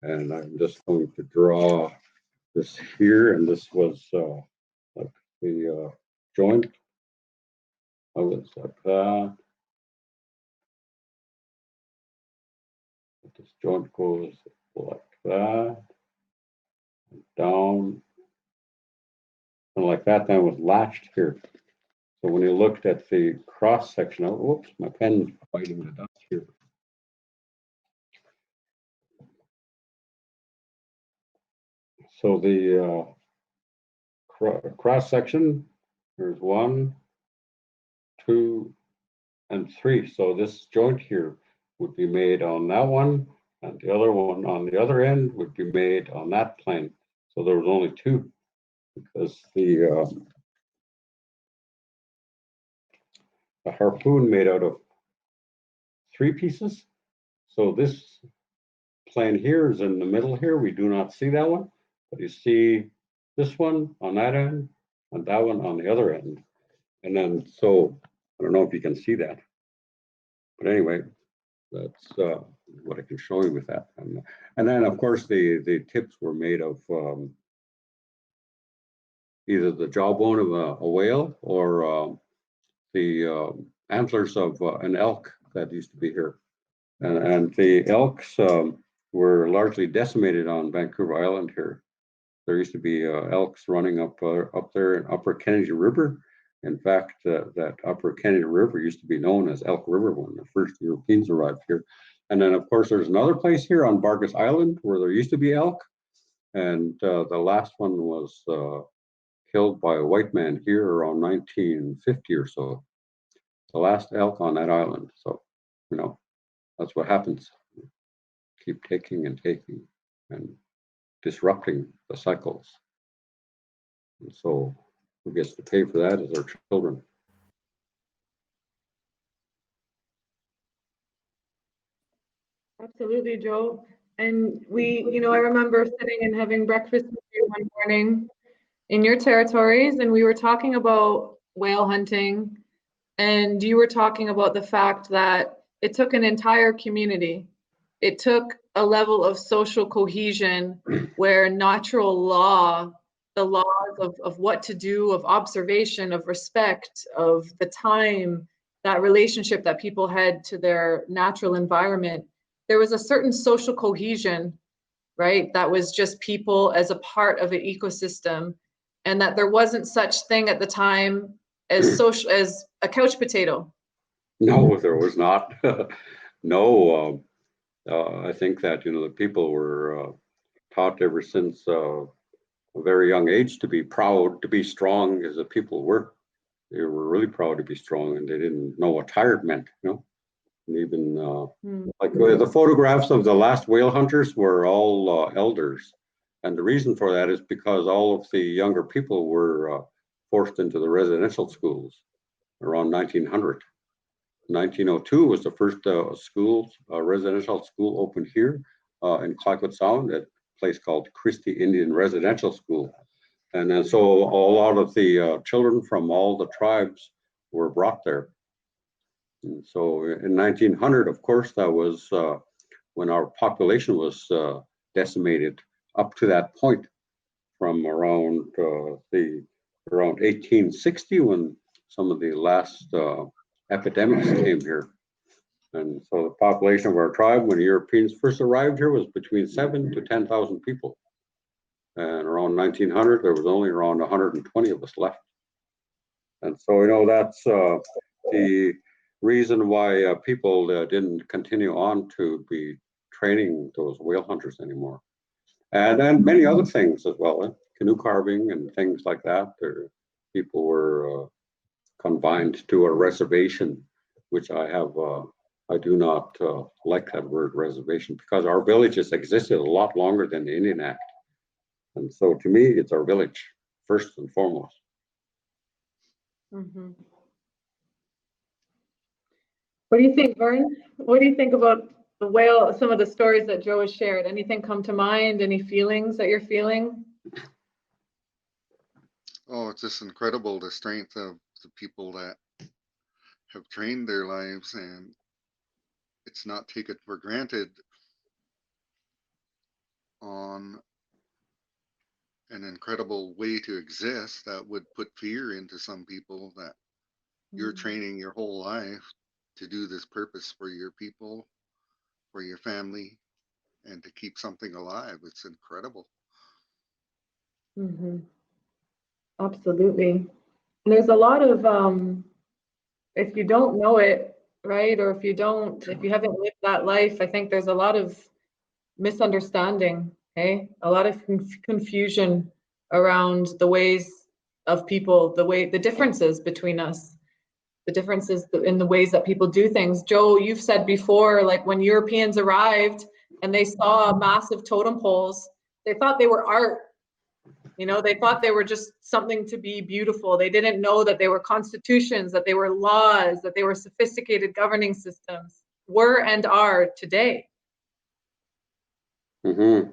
And I'm just going to draw this here, and this was like the joint. Oh, it's like that. This joint goes like that, down, and like that. Then it was latched here. So when you looked at the cross section, oh, whoops, my pen's biting the dust here. So the cross section, there's 1, 2, and 3. So this joint here would be made on that one, and the other one on the other end would be made on that plane. So there was only 2, because the harpoon made out of 3 pieces. So this plane here is in the middle here. We do not see that one, but you see this one on that end and that one on the other end. And then, so I don't know if you can see that, but anyway, that's what I can show you with that. And then, of course, the tips were made of either the jawbone of a whale or the antlers of an elk that used to be here. And the elks were largely decimated on Vancouver Island here. There used to be elks running up there in Upper Kennedy River. In fact, that Upper Kennedy River used to be known as Elk River when the first Europeans arrived here. And then, of course, there's another place here on Bargus Island where there used to be elk. And the last one was killed by a white man here around 1950 or so. The last elk on that island. So, you know, that's what happens. Keep taking and taking and disrupting the cycles. And so who gets to pay for that is our children.
Absolutely, Joe. And I remember sitting and having breakfast with you one morning in your territories, and we were talking about whale hunting, and you were talking about the fact that it took an entire community. It took a level of social cohesion where natural law, the laws of what to do, of observation, of respect, of the time, that relationship that people had to their natural environment, there was a certain social cohesion, right? That was just people as a part of an ecosystem, and that there wasn't such thing at the time as a couch potato.
No, there was not. No, I think that, the people were taught ever since a very young age to be proud, to be strong, as the people were. They were really proud to be strong, and they didn't know what tired meant, And even like the photographs of the last whale hunters were all elders. And the reason for that is because all of the younger people were forced into the residential schools around 1900. 1902 was the first residential school opened here in Clayoquot Sound at a place called Christie Indian Residential School. And then so a lot of the children from all the tribes were brought there. And so in 1900, of course, that was when our population was decimated up to that point, from around 1860, when some of the last epidemics came here. And so the population of our tribe when Europeans first arrived here was between 7,000 to 10,000 people. And around 1900, there was only around 120 of us left. And so, that's the reason why people didn't continue on to be training those whale hunters anymore. and many other things as well, canoe carving and things like that. People were confined to a reservation, which I do not like that word reservation, because our villages existed a lot longer than the Indian Act. And so to me, it's our village, first and foremost.
Mm-hmm. What do you think, Vern? What do you think about the whale, some of the stories that Joe has shared? Anything come to mind? Any feelings that you're feeling?
Oh, it's just incredible, the strength of the people that have trained their lives, and it's not taken for granted on an incredible way to exist that would put fear into some people, that you're training your whole life to do this purpose for your people, for your family, and to keep something alive. It's incredible.
Mm-hmm. Absolutely. And there's a lot of, if you don't know it, right, or if you haven't lived that life, I think there's a lot of misunderstanding, okay? A lot of confusion around the ways of people, the differences between us, the differences in the ways that people do things. Joe, you've said before, like when Europeans arrived and they saw massive totem poles, they thought they were art. You know, they thought they were just something to be beautiful. They didn't know that they were constitutions, that they were laws, that they were sophisticated governing systems, were and are today.
Mm-hmm.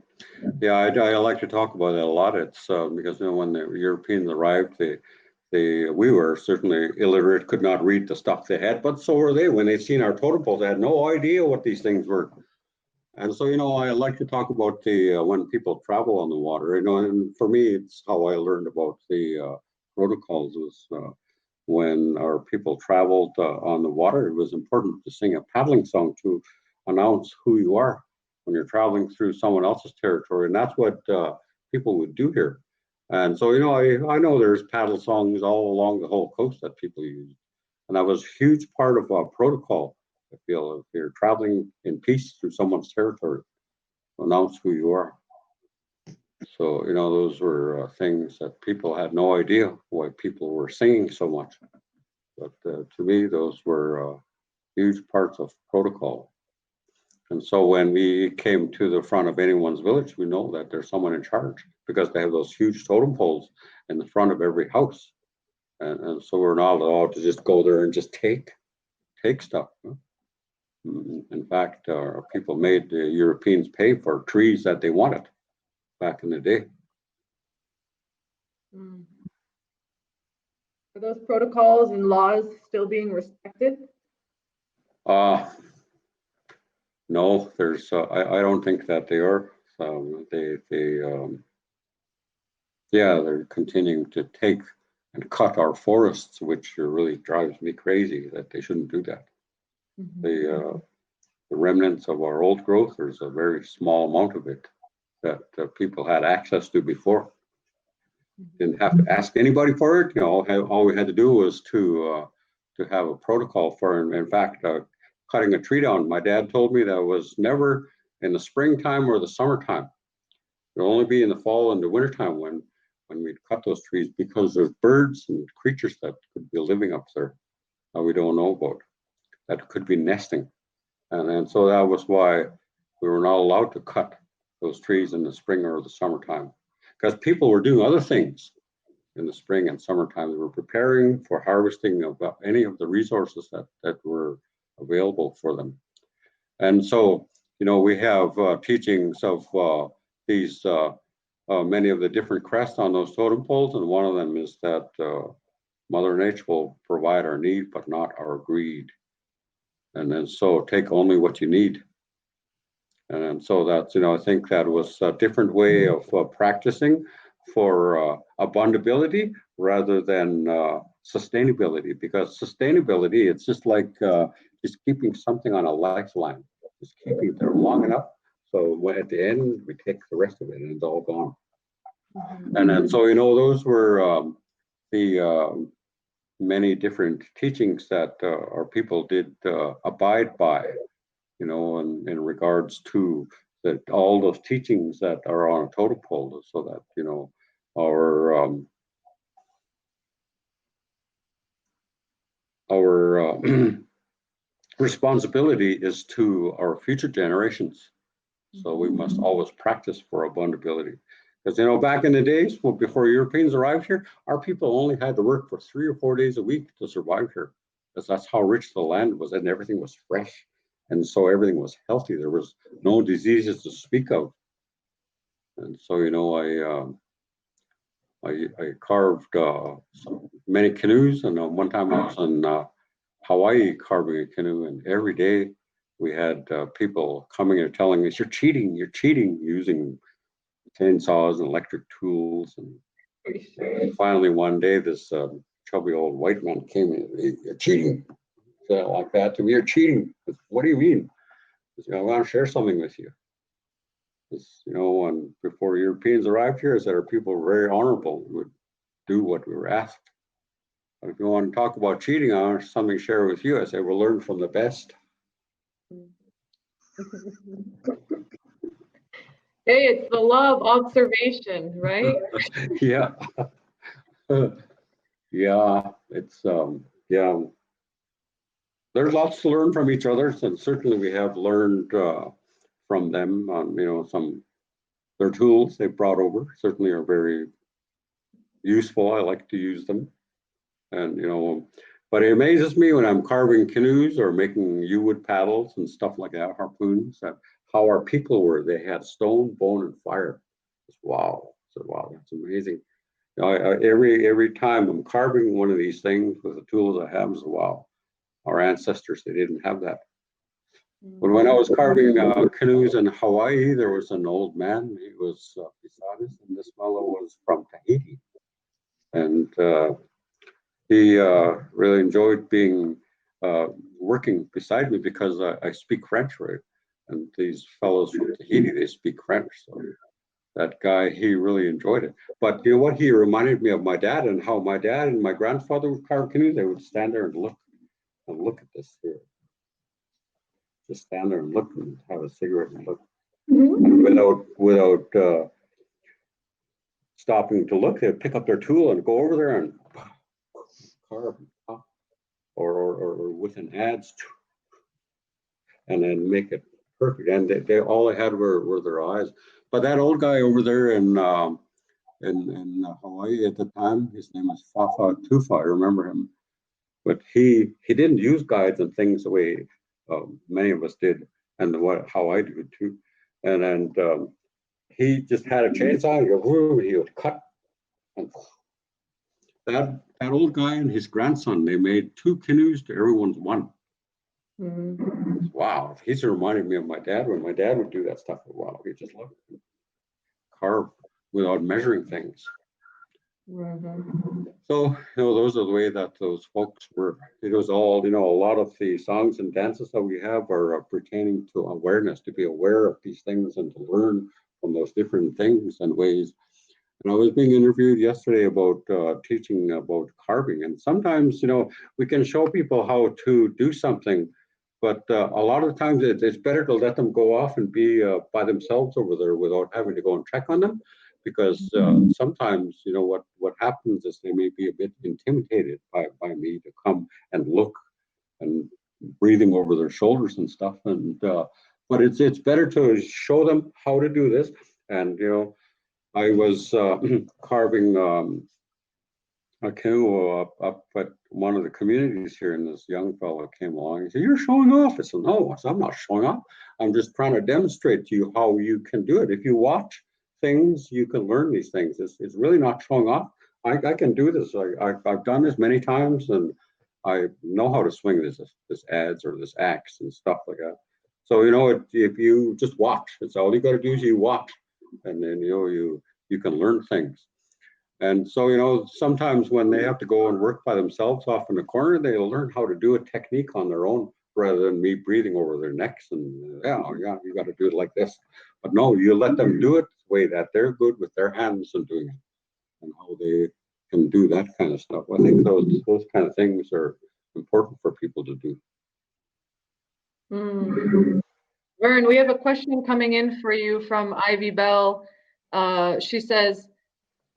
Yeah, I like to talk about that a lot. It's because when the Europeans arrived, we were certainly illiterate, could not read the stuff they had, but so were they. When they seen our totem poles, they had no idea what these things were. And so, I like to talk about the when people travel on the water. And for me, it's how I learned about the protocols. Was when our people traveled on the water, it was important to sing a paddling song to announce who you are when you're traveling through someone else's territory, and that's what people would do here. And so, I know there's paddle songs all along the whole coast that people use, and that was a huge part of protocol. I feel if you're traveling in peace through someone's territory, announce who you are. So, those were things that people had no idea why people were singing so much. But to me, those were huge parts of protocol. And so when we came to the front of anyone's village, we know that there's someone in charge, because they have those huge totem poles in the front of every house. And so we're not allowed to just go there and just take stuff. In fact, people made the Europeans pay for trees that they wanted back in the day.
Are those protocols and laws still being respected?
No, there's. I don't think that they are. They're continuing to take and cut our forests, which really drives me crazy. That they shouldn't do that. The remnants of our old growth, there's a very small amount of it that people had access to before. Didn't have to ask anybody for it. All we had to do was to have a protocol for it. In fact, cutting a tree down, my dad told me that was never in the springtime or the summertime. It would only be in the fall and the wintertime when we'd cut those trees, because there's birds and creatures that could be living up there that we don't know about, that could be nesting. And so that was why we were not allowed to cut those trees in the spring or the summertime, because people were doing other things in the spring and summertime. They were preparing for harvesting of any of the resources that were available for them. And so, we have teachings of these many of the different crests on those totem poles, and one of them is that Mother Nature will provide our need, but not our greed. And then so take only what you need. And so that's, I think that was a different way of practicing for abundability rather than sustainability, because sustainability, it's just like just keeping something on a lifeline, just keeping it there long enough. So at the end, we take the rest of it and it's all gone. And then so, those were the many different teachings that our people did abide by, in regards to that all those teachings that are on a totem pole, so that, you know, our responsibility is to our future generations. So we must always practice for abundability. Because, you know, back in the days, well, before Europeans arrived here, our people only had to work for 3 or 4 days a week to survive here. Because that's how rich the land was, and everything was fresh. And so everything was healthy. There was no diseases to speak of. And so, you know, I carved many canoes, and one time I was in Hawaii carving a canoe, and every day we had people coming and telling us, you're cheating, using chainsaws and electric tools. And finally one day this chubby old white man came in, you're cheating, like that to me, you're cheating. What do you mean? Said, I want to share something with you. You know, when before Europeans arrived here, I said our people were very honorable, we would do what we were asked. But if you want to talk about cheating, I want something to share with you. I said we'll learn from the best.
Hey, it's the law of observation, right?
Yeah. Yeah, it's yeah. There's lots to learn from each other, and certainly we have learned from them on, you know, their tools they brought over certainly are very useful. I like to use them. And, you know, but it amazes me when I'm carving canoes or making U-wood paddles and stuff like that, harpoons, how our people were. They had stone, bone, and fire. It's wow. So wow, that's amazing. You know, every time I'm carving one of these things with the tools I have, so wow, our ancestors, they didn't have that. But when I was carving canoes in Hawaii, there was an old man. He was beside us, and this fellow was from Tahiti. And he really enjoyed being working beside me because I speak French, right? And these fellows from Tahiti, they speak French. So that guy, he really enjoyed it. But you know what? He reminded me of my dad, and how my dad and my grandfather would carve canoes. They would stand there and look at this here. Just stand there and look and have a cigarette and look. And without stopping to look, they'd pick up their tool and go over there and carve, or with an adze, and then make it perfect. And they all they had were their eyes. But that old guy over there in Hawaii at the time, his name is Fafa Tufa. I remember him. But he didn't use guides and things the way many of us did, and how I do too. And he just had a chainsaw and he would cut. And that old guy and his grandson, they made 2 canoes to everyone's 1. Mm-hmm. Wow, he's reminding me of my dad when my dad would do that stuff. Wow, he just loved it. Carve without measuring things. Mm-hmm. So, you know, those are the way that those folks were. It was all, you know, a lot of the songs and dances that we have are pertaining to awareness, to be aware of these things and to learn from those different things and ways. And I was being interviewed yesterday about teaching about carving. And sometimes, you know, we can show people how to do something, but a lot of times it's better to let them go off and be by themselves over there without having to go and check on them. Because sometimes, you know, what happens is they may be a bit intimidated by me to come and look and breathing over their shoulders and stuff. And but it's better to show them how to do this. And you know, I was carving a canoe up at one of the communities here, and this young fellow came along and said, "You're showing off." I said, "No," I said, "I'm not showing off. I'm just trying to demonstrate to you how you can do it. If you watch things, you can learn these things. It's really not showing off. I can do this. I've done this many times, and I know how to swing this adze or this axe and stuff like that. So you know, if you just watch, it's all you got to do is you watch, and then you know you can learn things. And so you know, sometimes when they have to go and work by themselves off in the corner, they'll learn how to do a technique on their own rather than me breathing over their necks and you got to do it like this. But no, you let them do it the way that they're good with their hands and doing it, and how they can do that kind of stuff. I think those kind of things are important for people to do.
Vern, we have a question coming in for you from Ivy Bell. She says,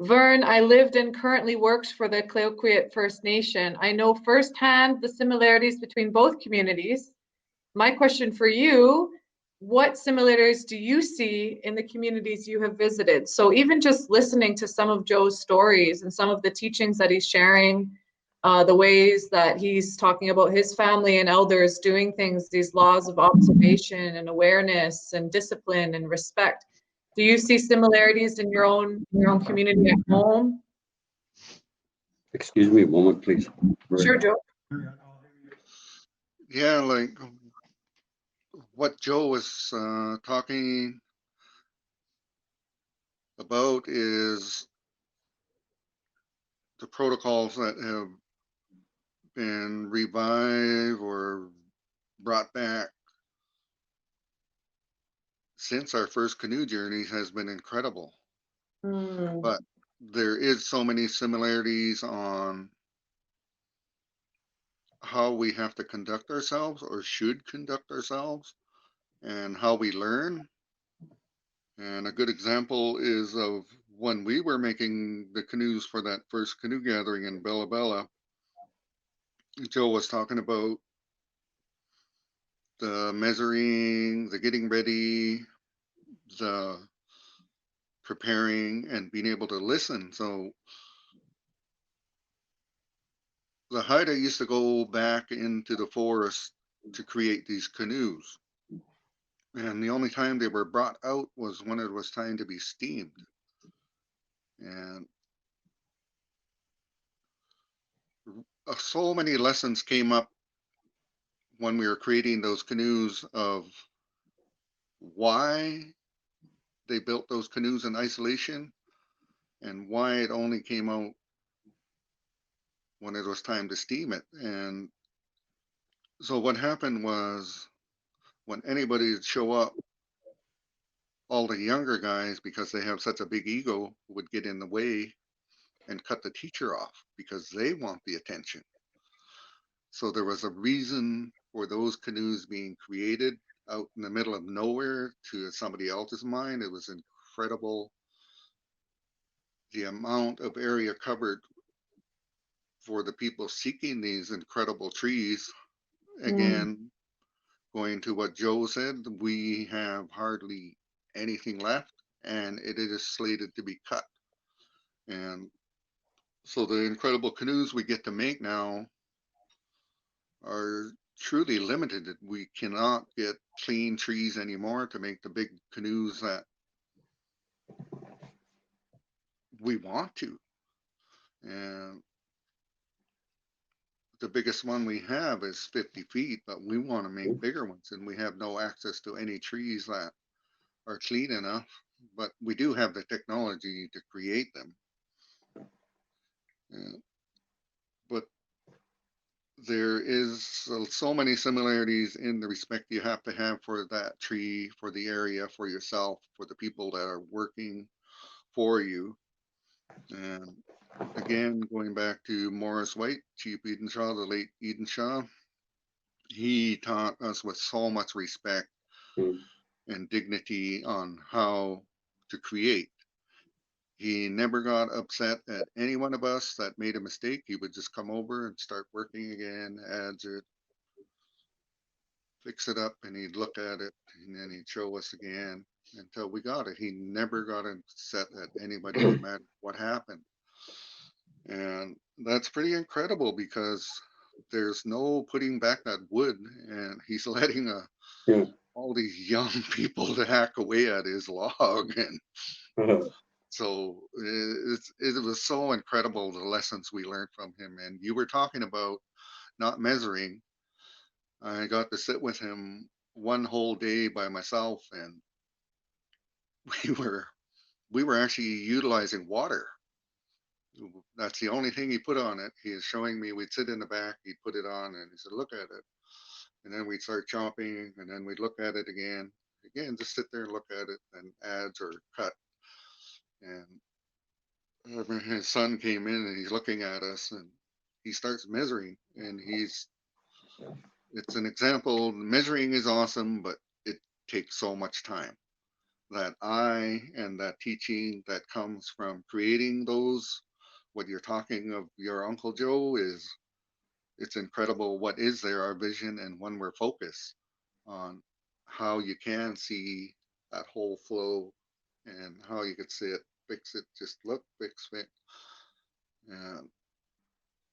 Vern, I lived and currently works for the Tla-o-qui-aht First Nation. I know firsthand the similarities between both communities. My question for you, what similarities do you see in the communities you have visited? So even just listening to some of Joe's stories and some of the teachings that he's sharing, the ways that he's talking about his family and elders doing things, these laws of observation and awareness and discipline and respect. Do you see similarities in your own community at home?
Excuse me a moment, please.
Sure, Joe.
Yeah, like what Joe was talking about is the protocols that have been revived or brought back since our first canoe journey has been incredible. But there is so many similarities on how we have to conduct ourselves or should conduct ourselves and how we learn. And a good example is of when we were making the canoes for that first canoe gathering in Bella Bella. Joe was talking about the measuring, the getting ready, the preparing, and being able to listen. So the Haida used to go back into the forest to create these canoes. And the only time they were brought out was when it was time to be steamed. And so many lessons came up when we were creating those canoes of why they built those canoes in isolation and why it only came out when it was time to steam it. And so what happened was when anybody would show up, all the younger guys, because they have such a big ego, would get in the way and cut the teacher off because they want the attention. So there was a reason for those canoes being created out in the middle of nowhere to somebody else's mind. It was incredible the amount of area covered for the people seeking these incredible trees. Again, going to what Joe said, we have hardly anything left and it is slated to be cut. And so the incredible canoes we get to make now are truly limited. We cannot get clean trees anymore to make the big canoes that we want to. And the biggest one we have is 50 feet, but we want to make bigger ones, and we have no access to any trees that are clean enough. But we do have the technology to create them. But there is so many similarities in the respect you have to have for that tree, for the area, for yourself, for the people that are working for you. And again, going back to Morris White, Chief Eden-Shaw, the late Eden-Shaw, he taught us with so much respect and dignity on how to create. He never got upset at any one of us that made a mistake. He would just come over and start working again, adds it, fix it up, and he'd look at it, and then he'd show us again until we got it. He never got upset at anybody, no matter what happened. And that's pretty incredible because there's no putting back that wood, and he's letting all these young people to hack away at his log. And so it was so incredible, the lessons we learned from him. And you were talking about not measuring. I got to sit with him one whole day by myself, and we were actually utilizing water. That's the only thing he put on it. He is showing me, we'd sit in the back, he'd put it on, and he said, look at it. And then we'd start chopping, and then we'd look at it again. Again, just sit there and look at it, and adds or cut. And his son came in, and he's looking at us, and he starts measuring, and it's an example. Measuring is awesome, but takes so much time. That and that teaching that comes from creating those, what you're talking of your Uncle Joe is, it's incredible what is there, our vision, and when we're focused on how you can see that whole flow and how you could see it, fix it, just look, fix it. And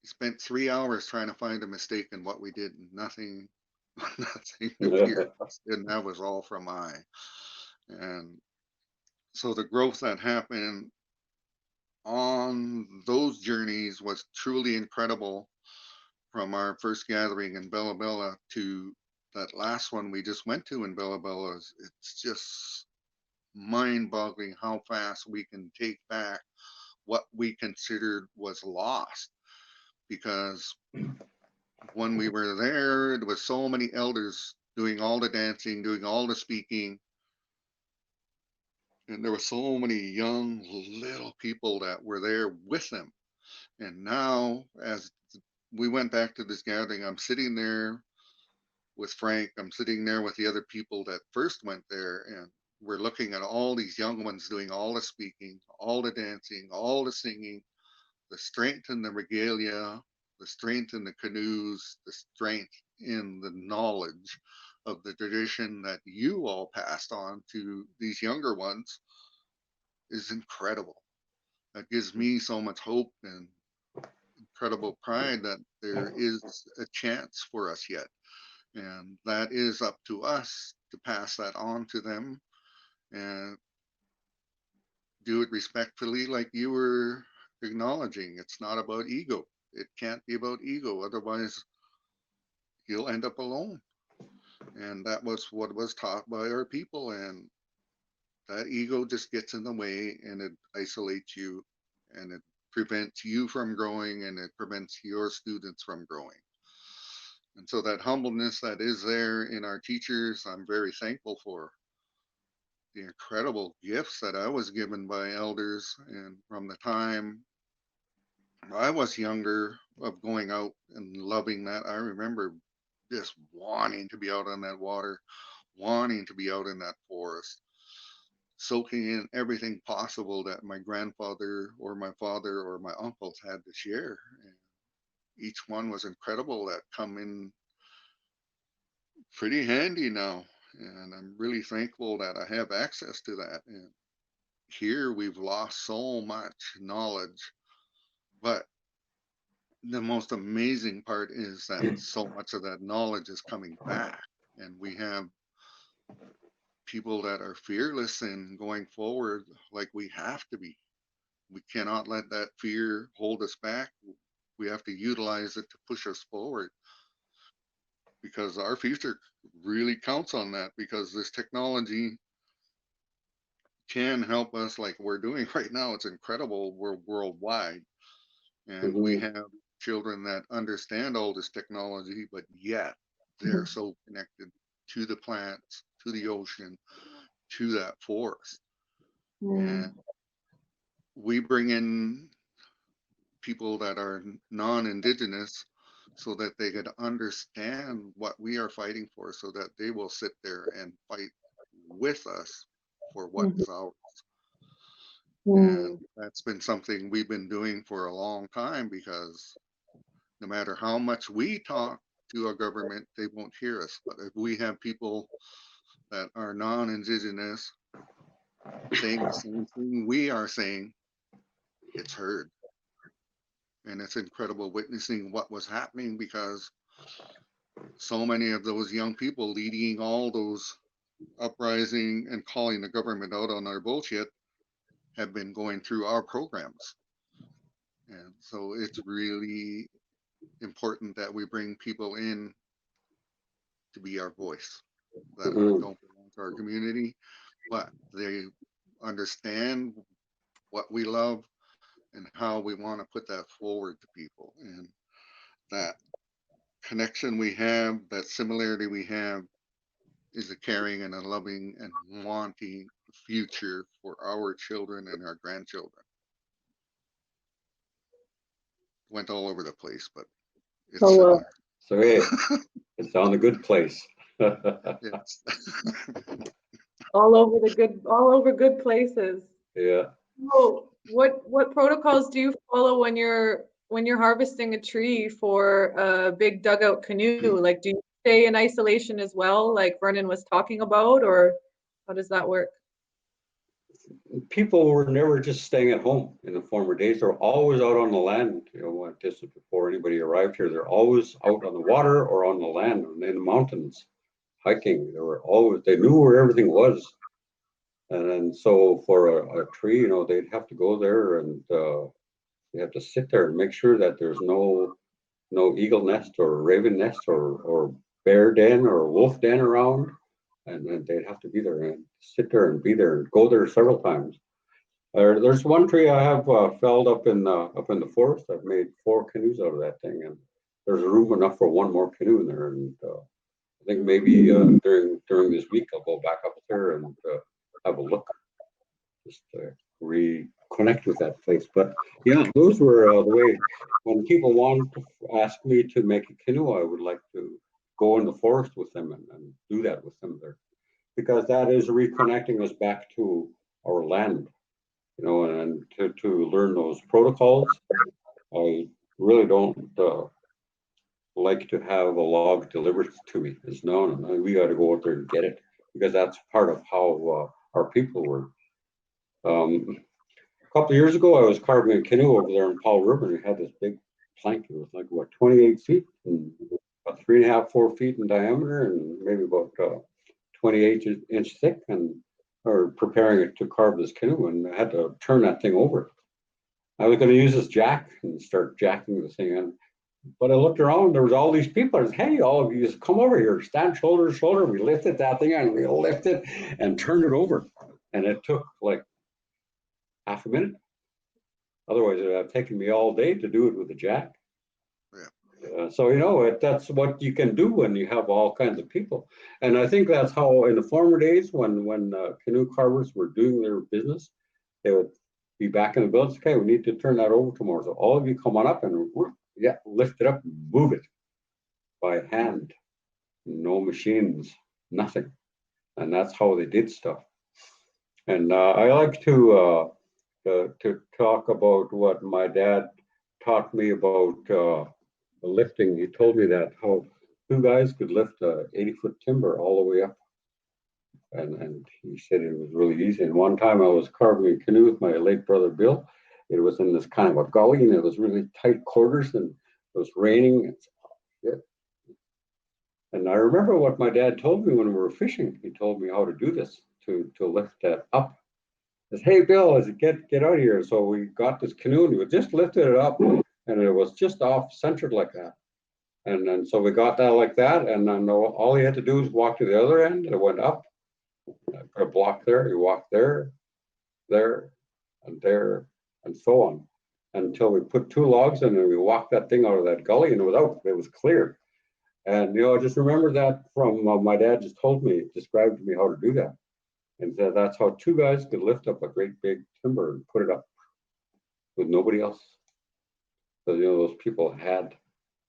he spent 3 hours trying to find a mistake in what we did, and nothing appeared. And that was all from I. And so the growth that happened on those journeys was truly incredible, from our first gathering in Bella Bella to that last one we just went to in Bella Bella. It's just mind-boggling how fast we can take back what we considered was lost. Because when we were there was so many elders doing all the dancing, doing all the speaking, and there were so many young little people that were there with them. And now, as we went back to this gathering, I'm sitting there with Frank, I'm sitting there with the other people that first went there, and we're looking at all these young ones doing all the speaking, all the dancing, all the singing, the strength in the regalia, the strength in the canoes, the strength in the knowledge of the tradition that you all passed on to these younger ones is incredible. That gives me so much hope and incredible pride that there is a chance for us yet. And that is up to us to pass that on to them and do it respectfully, like you were acknowledging. It's not about ego. It can't be about ego. Otherwise, you'll end up alone. And that was what was taught by our people. And that ego just gets in the way, and it isolates you, and it prevents you from growing, and it prevents your students from growing. And so that humbleness that is there in our teachers, I'm very thankful for. The incredible gifts that I was given by elders, and from the time I was younger, of going out and loving that. I remember just wanting to be out on that water, wanting to be out in that forest, soaking in everything possible that my grandfather or my father or my uncles had to share. And each one was incredible, that come in pretty handy now. And I'm really thankful that I have access to that. And here we've lost so much knowledge, but the most amazing part is that so much of that knowledge is coming back, and we have people that are fearless in going forward like we have to be. We cannot let that fear hold us back. We have to utilize it to push us forward, because our future really counts on that, because this technology can help us like we're doing right now. It's incredible. We're worldwide, and we have children that understand all this technology, but yet they're so connected to the plants, to the ocean, to that forest. And we bring in people that are non-Indigenous so that they could understand what we are fighting for, so that they will sit there and fight with us for what is ours. And that's been something we've been doing for a long time, because no matter how much we talk to our government, they won't hear us. But if we have people that are non-Indigenous saying the same thing we are saying, it's heard. And it's incredible witnessing what was happening, because so many of those young people leading all those uprising and calling the government out on our bullshit have been going through our programs. And so it's really important that we bring people in to be our voice, that don't belong to our community, but they understand what we love and how we want to put that forward to people. And that connection we have, that similarity we have, is a caring and a loving and wanting future for our children and our grandchildren. Went all over the place, but it's
So it's on a good place.
Yes.
All over good places.
Yeah.
So what protocols do you follow when you're harvesting a tree for a big dugout canoe? Like, do you stay in isolation as well, like Vernon was talking about, or how does that work?
People were never just staying at home in the former days. They were always out on the land. You know, this was before anybody arrived here. They're always out on the water or on the land in the mountains hiking. They knew where everything was. And then so for a tree, you know, they'd have to go there and they have to sit there and make sure that there's no eagle nest or raven nest or bear den or wolf den around. And then they'd have to be there and sit there and be there and go there several times. There's one tree I have felled up in the forest. I've made 4 canoes out of that thing, and there's room enough for one more canoe in there. And I think maybe during this week I'll go back up there and have a look, just reconnect with that place. But yeah, those were the way when people wanted to ask me to make a canoe, I would like to go in the forest with them and do that with them there, because that is reconnecting us back to our land, you know, and to learn those protocols. I really don't like to have a log delivered to me. It's known, we got to go out there and get it, because that's part of how our people were. A couple of years ago, I was carving a canoe over there in Powell River, and we had this big plank. It was like, what, 28 feet, and about 3.5, 4 feet in diameter, and maybe about 28 inch thick, and or preparing it to carve this canoe, and I had to turn that thing over. I was going to use this jack and start jacking the thing in, but I looked around, there was all these people. I said, hey, all of you, just come over here, stand shoulder to shoulder. We lifted that thing and we lifted and turned it over, and it took like half a minute. Otherwise, it would have taken me all day to do it with a jack.
Yeah.
So, you know, that's what you can do when you have all kinds of people. And I think that's how in the former days when canoe carvers were doing their business, they would be back in the village. Okay, we need to turn that over tomorrow. So all of you come on up and lift it up, move it by hand. No machines, nothing. And that's how they did stuff. And I like to talk about what my dad taught me about lifting. He told me that how 2 guys could lift a 80-foot timber all the way up. And he said it was really easy. And one time I was carving a canoe with my late brother Bill. It was in this kind of a gully, and it was really tight quarters, and it was raining. And I remember what my dad told me when we were fishing. He told me how to do this, to lift that up. He said, hey, Bill, I said, get out of here. So we got this canoe, and we just lifted it up, and it was just off centered like that. And then so we got that like that, and then all he had to do was walk to the other end, and it went up. I put a block there, you walk there, and so on, until we put 2 logs in, and we walked that thing out of that gully, and it was out. It was clear. And, you know, I just remember that from my dad just described to me how to do that. And so that's how 2 guys could lift up a great big timber and put it up with nobody else. So, you know, those people had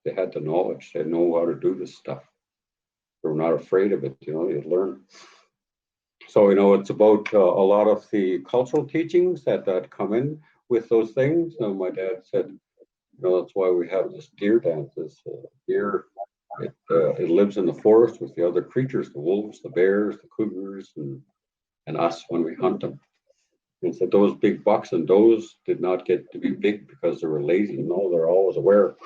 the knowledge. They know how to do this stuff. They were not afraid of it, you know, you'd learn. So, you know, it's about a lot of the cultural teachings that come in with those things. And my dad said, you know, that's why we have this deer dance. This deer, it lives in the forest with the other creatures, the wolves, the bears, the cougars, and us when we hunt them. And said those big bucks and does did not get to be big because they were lazy. No, they're always aware.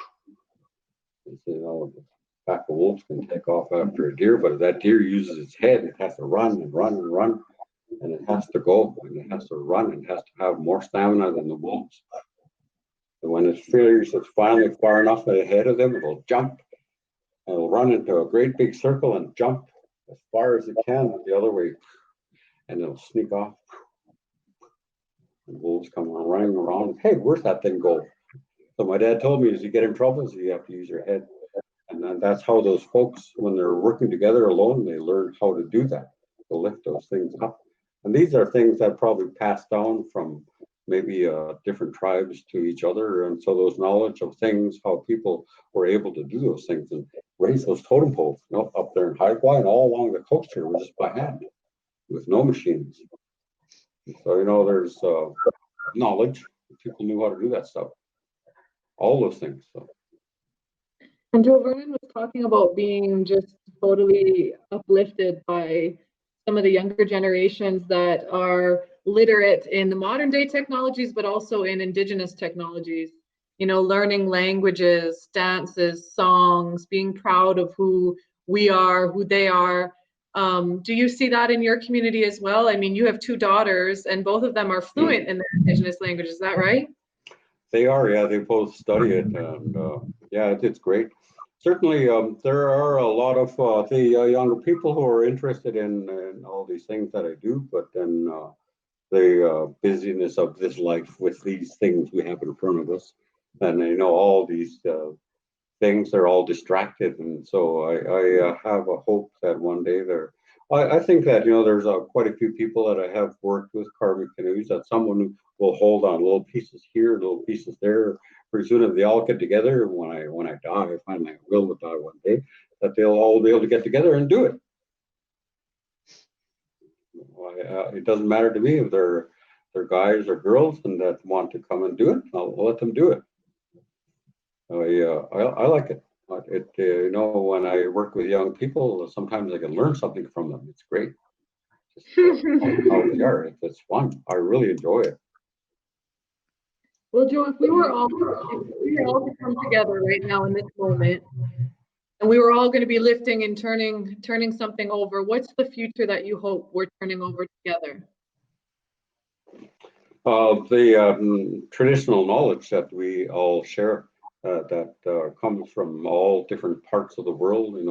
And so, you know, the pack of wolves can take off after a deer, but if that deer uses its head, it has to run and run and run, and it has to go, and it has to run, and it has to have more stamina than the wolves. And when it feels it's finally far enough ahead of them, it'll jump, and it'll run into a great big circle and jump as far as it can the other way, and it'll sneak off. And wolves come running around. Hey, where's that thing go? So my dad told me, as you get in trouble, so you have to use your head. And then that's how those folks, when they're working together alone, they learn how to do that, to lift those things up. And these are things that probably passed down from maybe different tribes to each other. And so those knowledge of things, how people were able to do those things and raise those totem poles, up there in Haida Gwaii and all along the coast here, was just by hand with no machines. So, there's knowledge. People knew how to do that stuff. All those things. So.
And Joe, Vernon was talking about being just totally uplifted by some of the younger generations that are literate in the modern day technologies, but also in Indigenous technologies. Learning languages, dances, songs, being proud of who we are, who they are. Do you see that in your community as well? I mean, you have 2 daughters and both of them are fluent in their Indigenous language. Is that right?
They are, yeah. They both study it, and yeah, it's great. Certainly, there are a lot of the younger people who are interested in all these things that I do, but then the busyness of this life with these things we have in front of us, and all these things, they're all distracted, and so I have a hope that one day I think that there's quite a few people that I have worked with carving canoes, that someone who will hold on little pieces here, little pieces there. Pretty soon, if they all get together, when I die, I finally will die one day, that they'll all be able to get together and do it. It doesn't matter to me if they're guys or girls and that want to come and do it. I'll let them do it. I like it. When I work with young people, sometimes I can learn something from them. It's great. Just how they are. It's fun. I really enjoy it.
Well, Joe, if we were all to come together right now in this moment, and we were all going to be lifting and turning something over, what's the future that you hope we're turning over together?
The traditional knowledge that we all share, that comes from all different parts of the world, and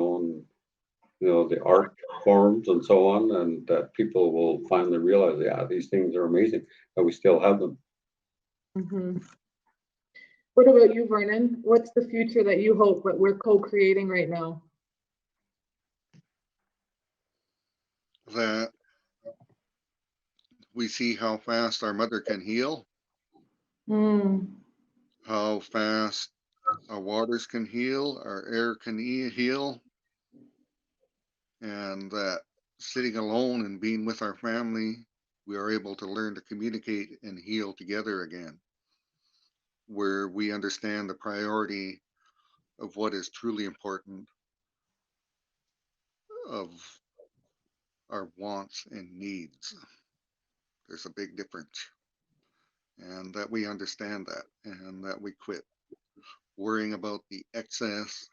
the art forms and so on, and that people will finally realize, yeah, these things are amazing, and we still have them.
Mm-hmm. What about you, Vernon? What's the future that you hope that we're co-creating right now?
That we see how fast our mother can heal, how fast our waters can heal, our air can heal, and that sitting alone and being with our family, we are able to learn to communicate and heal together again, where we understand the priority of what is truly important, of our wants and needs. There's a big difference, and that we understand that, and that we quit worrying about the excess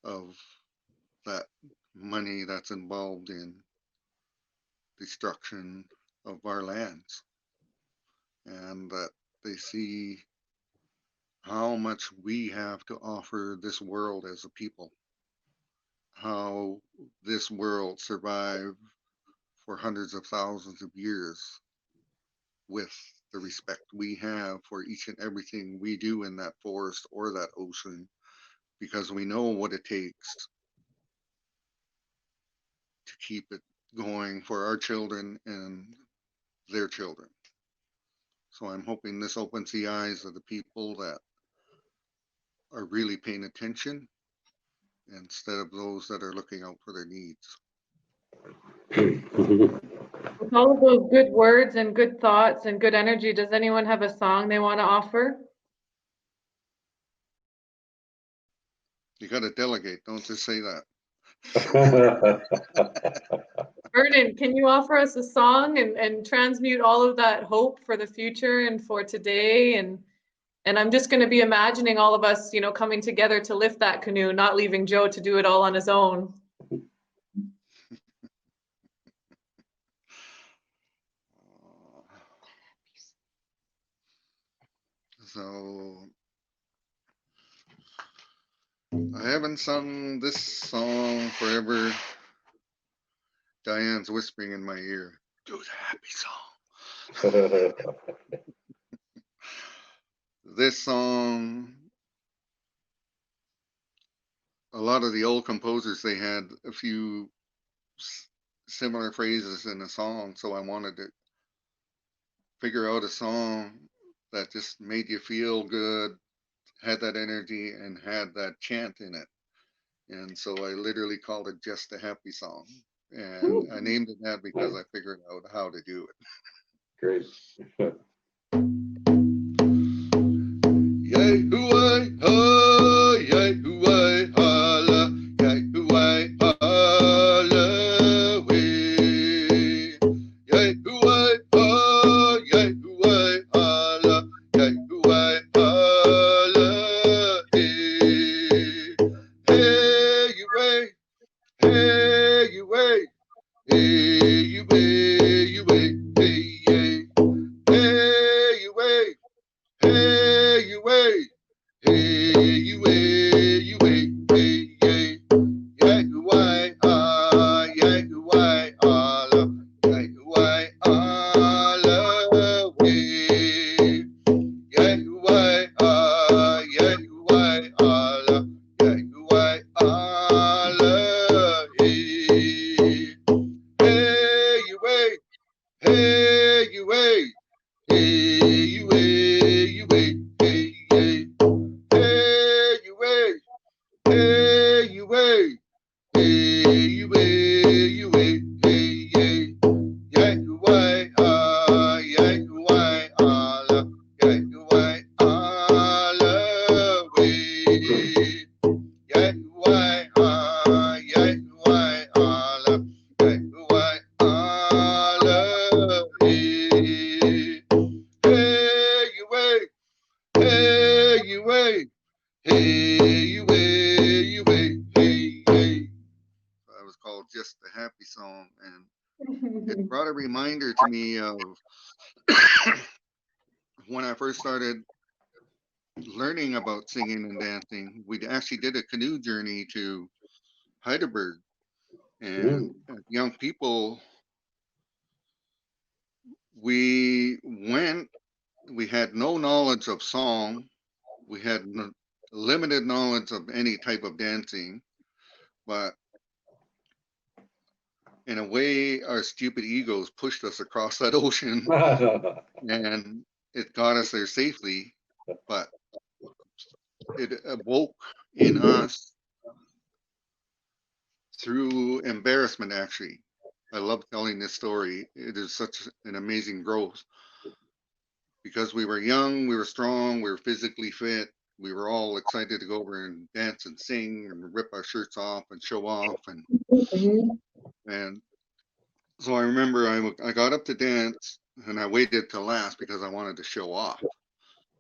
of that money that's involved in destruction of our lands, and that they see how much we have to offer this world as a people, how this world survived for hundreds of thousands of years with the respect we have for each and everything we do in that forest or that ocean, because we know what it takes to keep it going for our children and their children. So I'm hoping this opens the eyes of the people that are really paying attention instead of those that are looking out for their needs.
With all of those good words and good thoughts and good energy, does anyone have a song they want to offer?
You got to delegate, don't just say that.
Vernon, can you offer us a song and transmute all of that hope for the future and for today? And I'm just going to be imagining all of us, coming together to lift that canoe, not leaving Joe to do it all on his own.
So I haven't sung this song forever. Diane's whispering in my ear, do the happy song. This song, a lot of the old composers, they had a few similar phrases in a song, so I wanted to figure out a song that just made you feel good, had that energy, and had that chant in it. And so I literally called it Just a Happy Song. And I named it that because I figured out how to do it.
Great.
Yay, hoo-ay, ha, yay, hoo-ay, hala, yay, hoo-ay, hala, wee. Yay, hoo-ay, ha, yay, hoo-ay, hala, yay, hoo-ay, hala, eh. Hey, you way, hey, you way, hey, you way, you way, hey, yay. Hey, you way, hey, you way. Hey, you way, hey, yay. Yay, why, yay, why, la, yay, why, la, way. Yay, why, la, yay, why, la, hey. Hey, you way, hey, you way. Hey, you way, hey, yay. Hey, you way, hey, you way, hey, you way, hey, yay. Yay, why, yay, why, la, yay, why, la, way. Yay, why, la, yay, why, la, hey. Hey, you way, hey, you way, hey, you way, hey, hey. That was called Just a Happy Song, and it brought a reminder to me of when I first started learning about singing and dancing. We actually did a canoe journey to Heidelberg, and as young people, we went. We had no knowledge of song. We had limited knowledge of any type of dancing, but in a way, our stupid egos pushed us across that ocean and it got us there safely. But it awoke in us through embarrassment, actually. I love telling this story. It is such an amazing growth because we were young, we were strong, we were physically fit. We were all excited to go over and dance and sing and rip our shirts off and show off. And so I remember I got up to dance and I waited to last because I wanted to show off.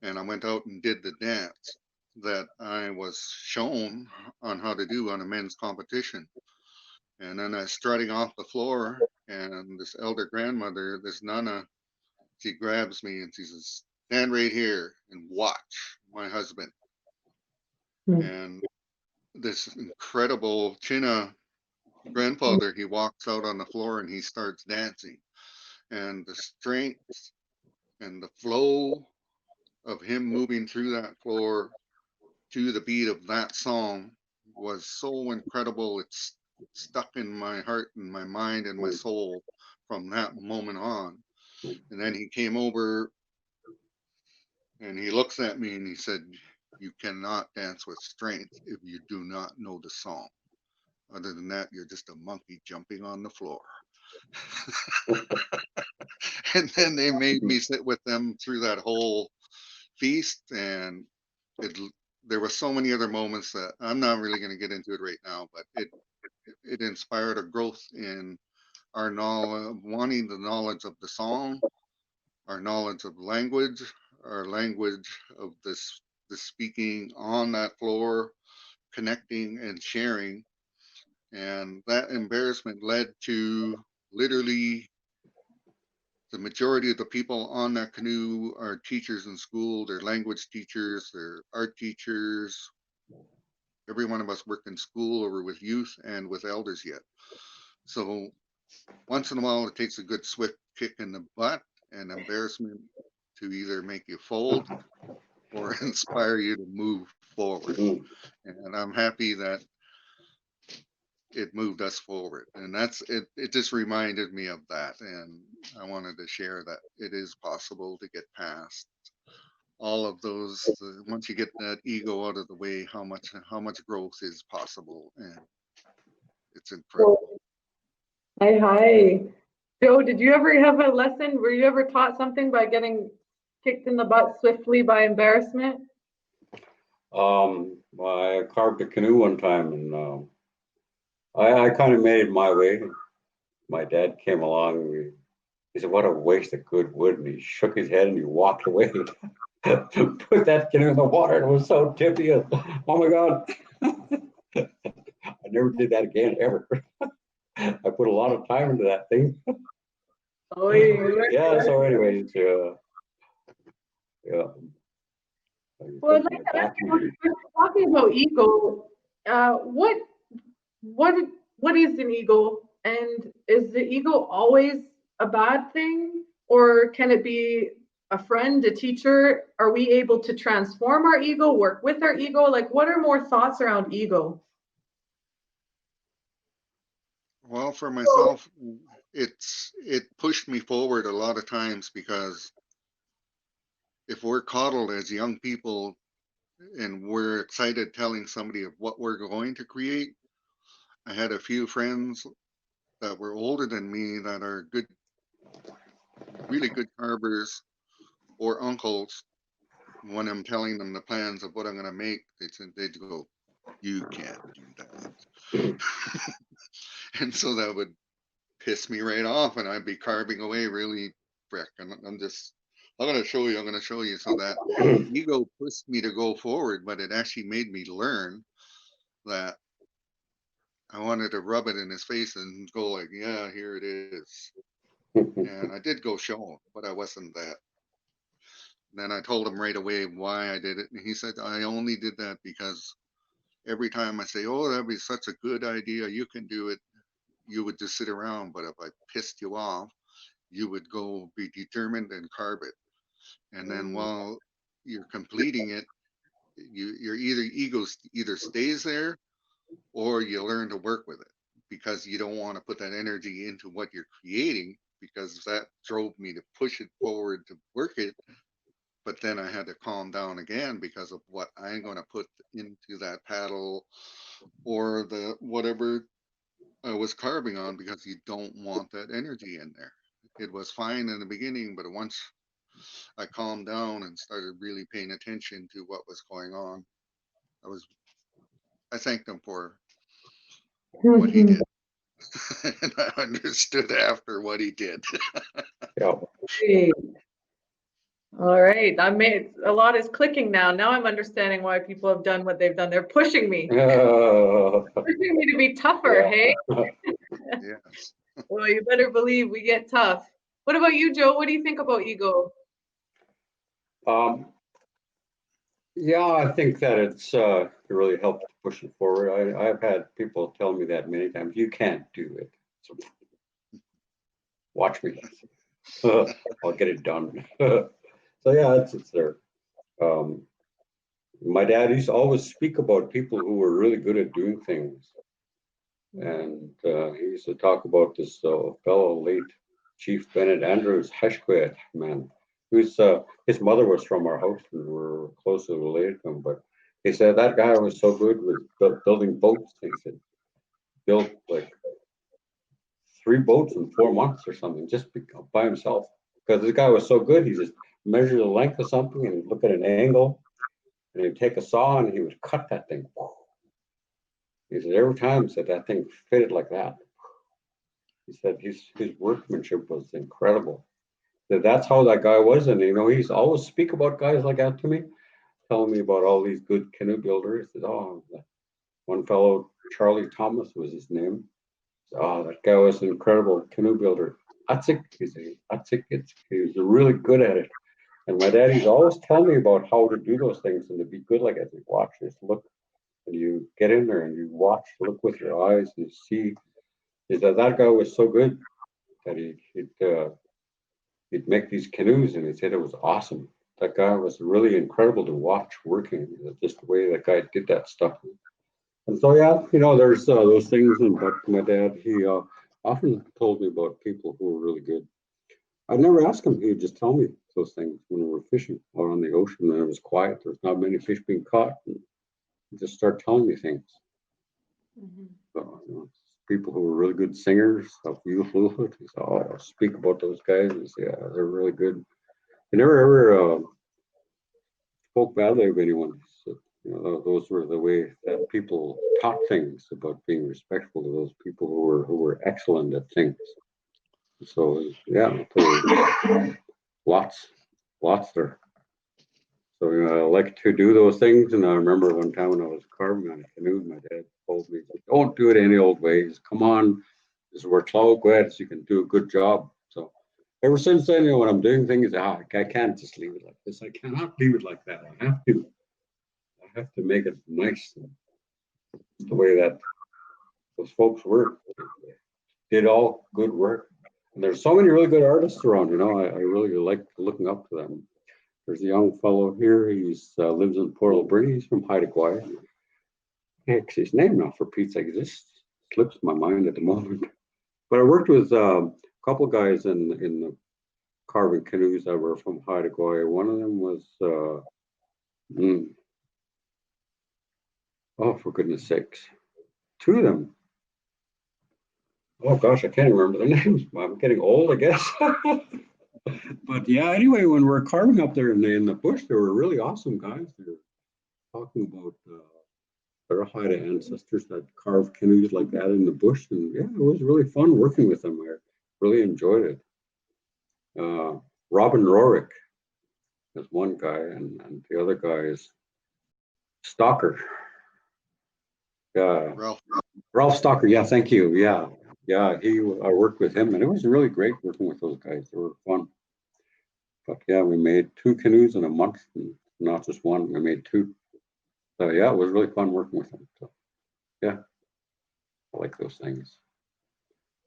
And I went out and did the dance that I was shown on how to do on a men's competition. And then I was strutting off the floor, and this elder grandmother, this Nana, she grabs me and she says, "Stand right here and watch my husband." And this incredible China grandfather, he walks out on the floor and he starts dancing. And the strength and the flow of him moving through that floor to the beat of that song was so incredible. It's stuck in my heart and my mind and my soul from that moment on. And then he came over and he looks at me and he said, "You cannot dance with strength if you do not know the song. Other than that, you're just a monkey jumping on the floor." And then they made me sit with them through that whole feast, and it, there were so many other moments that I'm not really going to get into it right now, but it inspired a growth in our knowledge, wanting the knowledge of the song, our knowledge of language, our language of this the speaking on that floor, connecting and sharing. And that embarrassment led to literally the majority of the people on that canoe are teachers in school. They're language teachers, they're art teachers. Every one of us work in school or with youth and with elders yet. So once in a while, it takes a good swift kick in the butt and embarrassment to either make you fold or inspire you to move forward. And I'm happy that it moved us forward. And that's it. It just reminded me of that, and I wanted to share that it is possible to get past all of those. Once you get that ego out of the way, how much growth is possible, and it's incredible.
Hi. Joe, did you ever have a lesson? Were you ever taught something by getting kicked in the butt swiftly by embarrassment?
I carved a canoe one time, and I kind of made it my way. My dad came along. He said, "What a waste of good wood," and he shook his head and he walked away. Put that canoe in the water, and it was so tippy. Oh my God! I never did that again ever. I put a lot of time into that thing.
Oh, yeah.
So anyway, yeah.
Well, I'd like to ask you, talking about ego, what is an ego, and is the ego always a bad thing, or can it be a friend, a teacher? Are we able to transform our ego, work with our ego? Like, what are more thoughts around ego?
Well, for myself, it pushed me forward a lot of times, because if we're coddled as young people and we're excited telling somebody of what we're going to create. I had a few friends that were older than me that are good, really good carvers, or uncles. When I'm telling them the plans of what I'm going to make, they'd go, "You can't do that." And so that would piss me right off, and I'd be carving away really frick. And I'm going to show you. So that ego pushed me to go forward, but it actually made me learn that I wanted to rub it in his face and go like, "Yeah, here it is." And I did go show him, but I wasn't that. And then I told him right away why I did it. And he said, "I only did that because every time I say, 'Oh, that'd be such a good idea, you can do it,' you would just sit around. But if I pissed you off, you would go be determined and carve it. And then while you're completing it, your ego either stays there, or you learn to work with it, because you don't want to put that energy into what you're creating, because that drove me to push it forward to work it. But then I had to calm down again because of what I'm going to put into that paddle, or the whatever I was carving on, because you don't want that energy in there. It was fine in the beginning, but once I calmed down and started really paying attention to what was going on, I thanked him for what he did. And I understood after what he did.
Yeah.
Great. All right, a lot is clicking now. Now I'm understanding why people have done what they've done. They're pushing me to be tougher. Hey.
Yes.
Well, you better believe we get tough. What about you, Joe? What do you think about ego?
Yeah, I think that it's really helped push it forward. I've had people tell me that many times. You can't do it. So, watch me. I'll get it done. So yeah, it's there. My dad used to always speak about people who were really good at doing things, and he used to talk about this fellow, late Chief Bennett Andrews, Haida Gwaii man. Who's his mother was from our house, and we're closely related to him. But he said that guy was so good with building boats. He said built like 3 boats in 4 months or something, just by himself. Because this guy was so good, he just measured the length of something and look at an angle, and he'd take a saw and he would cut that thing. He said every time, said that thing fitted like that. He said his workmanship was incredible. That's how that guy was, and he's always speak about guys like that to me, telling me about all these good canoe builders. He said, "Oh, one fellow, Charlie Thomas was his name. Said, oh, that guy was an incredible canoe builder. That's it." He said, he was really good at it. And my daddy's always telling me about how to do those things and to be good like it. He watch, just look, and you get in there and you watch, look with your eyes and see. He said that guy was so good that he'd make these canoes, and he said it was awesome. That guy was really incredible to watch working. Just the way that guy did that stuff. And so, yeah, there's those things. But my dad, he often told me about people who were really good. I'd never ask him. He'd just tell me those things when we were fishing out on the ocean, and it was quiet. There's not many fish being caught. And he'd just start telling me things. So, people who were really good singers of Nuu-chah-nulth, he said, "Oh, I'll speak about those guys." He said, "Yeah, they're really good." He never ever spoke badly of anyone. So, those were the way that people taught things about being respectful to those people who were excellent at things. So yeah, lots there. So I like to do those things. And I remember one time when I was carving on a canoe, my dad told me, "Don't do it any old ways. Come on, this is where Tla-o-qui-aht is. You can do a good job." So ever since then, when I'm doing things, I can't just leave it like this. I cannot leave it like that. I have to make it nice, the way that those folks were. Did all good work. And there's so many really good artists around. I really like looking up to them. There's a young fellow here. He's lives in Port Alberni. He's from Haida Gwaii. Heck, his name now, for Pete's sake, just slips my mind at the moment. But I worked with a couple guys in the carving canoes that were from Haida Gwaii. One of them was oh, for goodness sakes, two of them. Oh gosh, I can't remember their names. I'm getting old, I guess. But yeah, anyway, when we're carving up there in the bush, they were really awesome guys. They were talking about their Haida ancestors that carved canoes like that in the bush, and yeah, it was really fun working with them. I really enjoyed it. Robin Rorick is one guy, and the other guy is Stalker. Ralph Stalker. Yeah, thank you. Yeah. I worked with him, and it was really great working with those guys. They were fun. But yeah, we made 2 canoes in a month, and not just one. We made 2. So yeah, it was really fun working with them. So yeah, I like those things.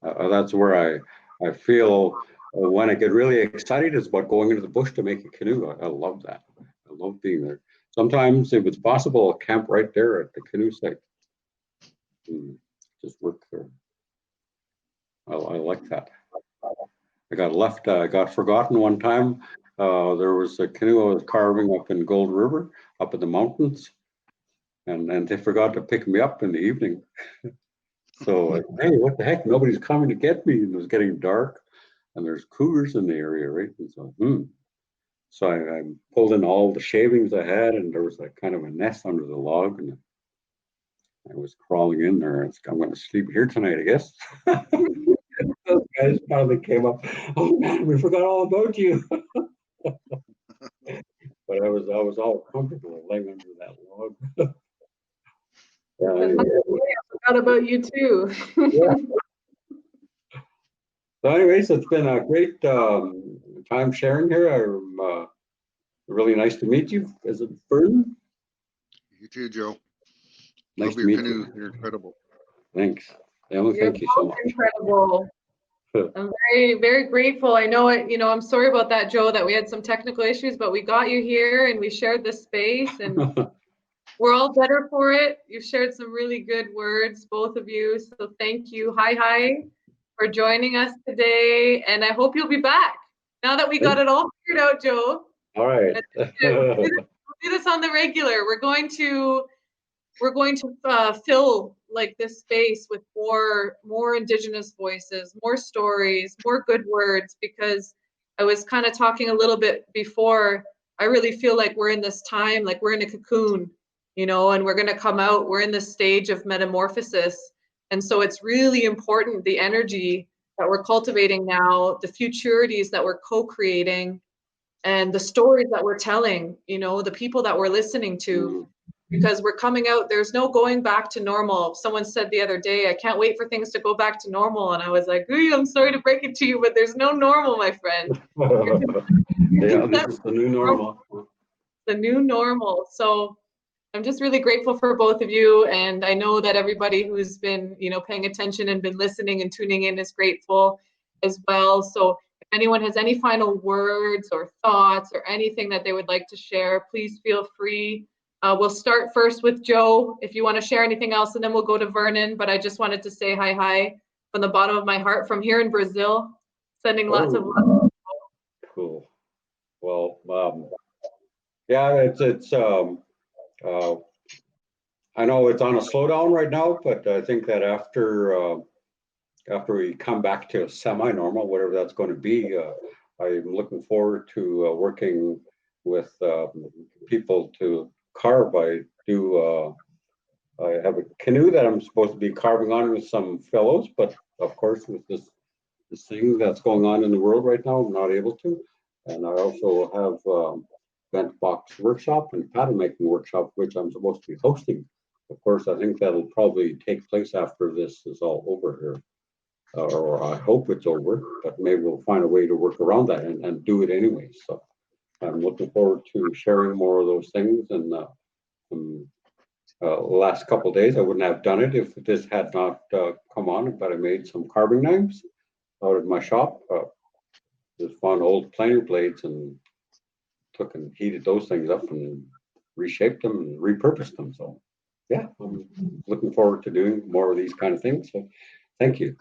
That's where I feel when I get really excited is about going into the bush to make a canoe. I love that. I love being there. Sometimes, if it's possible, I'll camp right there at the canoe site. Just work there. I like that. I got forgotten one time. There was a canoe I was carving up in Gold River, up in the mountains, and they forgot to pick me up in the evening. So, hey, what the heck? Nobody's coming to get me. And it was getting dark, and there's cougars in the area, right? And so, So I pulled in all the shavings I had, and there was a kind of a nest under the log, and I was crawling in there. I'm going to sleep here tonight, I guess. Those guys finally came up. "Oh man, we forgot all about you." But I was all comfortable laying under that log.
Anyway. I forgot about you too.
Yeah. So anyways, it's been a great time sharing here. Really nice to meet you. Is it Vernon?
You too, Joe.
Nice
Love
to
your
meet
canoes.
you.
You're incredible.
Thanks. Emily,
You're
thank you so much.
incredible. I'm very, very grateful. I know it, I'm sorry about that, Joe, that we had some technical issues, but we got you here and we shared this space, and we're all better for it. You've shared some really good words, both of you. So thank you. Hi, for joining us today. And I hope you'll be back now that we got it all figured out, Joe.
All right.
We'll do this on the regular. We're going to fill like this space with more Indigenous voices, more stories, more good words, because I was kind of talking a little bit before. I really feel like we're in this time, like we're in a cocoon, and we're going to come out. We're in this stage of metamorphosis. And so it's really important, the energy that we're cultivating now, the futurities that we're co-creating, and the stories that we're telling, the people that we're listening to. Because we're coming out, there's no going back to normal. Someone said the other day, "I can't wait for things to go back to normal." And I was like, I'm sorry to break it to you, but there's no normal, my friend.
Yeah, this is the new normal.
The new normal. So I'm just really grateful for both of you. And I know that everybody who's been, paying attention and been listening and tuning in is grateful as well. So if anyone has any final words or thoughts or anything that they would like to share, please feel free. We'll start first with Joe, if you want to share anything else, and then we'll go to Vernon. But I just wanted to say hi from the bottom of my heart from here in Brazil, sending lots of love.
Cool. Well, yeah, I know it's on a slowdown right now, but I think that after we come back to semi-normal, whatever that's going to be, I'm looking forward to working with people to carve. I have a canoe that I'm supposed to be carving on with some fellows, but of course with this thing that's going on in the world right now, I'm not able to. And I also have bent box workshop and pattern making workshop, which I'm supposed to be hosting. Of course, I think that'll probably take place after this is all over here. Or I hope it's over, but maybe we'll find a way to work around that and do it anyway. So I'm looking forward to sharing more of those things. And last couple of days, I wouldn't have done it if this had not come on, but I made some carving knives out of my shop. Just found old planer blades and took and heated those things up and reshaped them and repurposed them. So yeah, I'm looking forward to doing more of these kind of things. So thank you.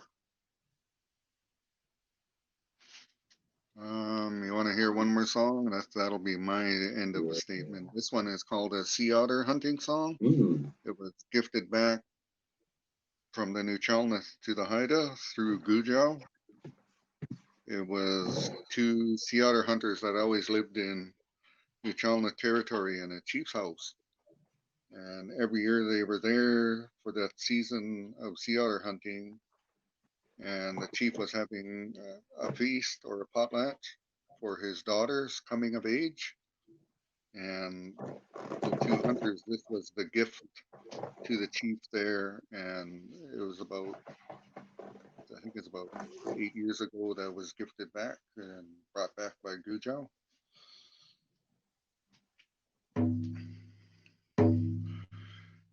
You want to hear one more song? That'll be my end of the statement. This one is called a sea otter hunting song. It was gifted back from the Nuu-chah-nulth to the Haida through Gaaw. It was two sea otter hunters that always lived in Nuu-chah-nulth territory in a chief's house. And every year they were there for that season of sea otter hunting. And the chief was having a feast or a potlatch for his daughters coming of age. And the two hunters, this was the gift to the chief there. And it was about, I think it's about 8 years ago that was gifted back and brought back by Gaaw.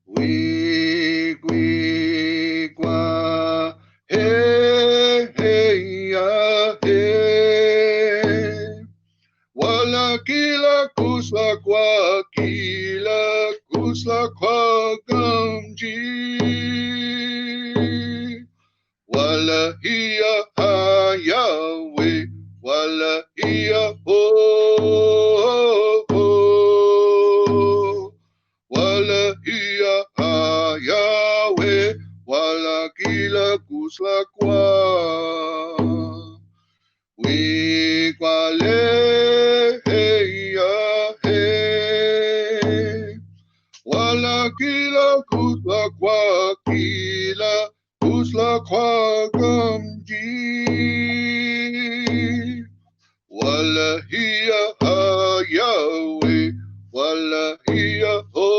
Wee-gwee-gwa, hey, hey, hey. Wala kila kusla kwa gamji. Wala hiya hayawe, wala hiya ho. Wala hiya hayawe, wala kila kusla kwa. Wee-gwale, hey, hey. Wala kila kusla kwa gamji. Wala hiya hayawe, wala hiya ho.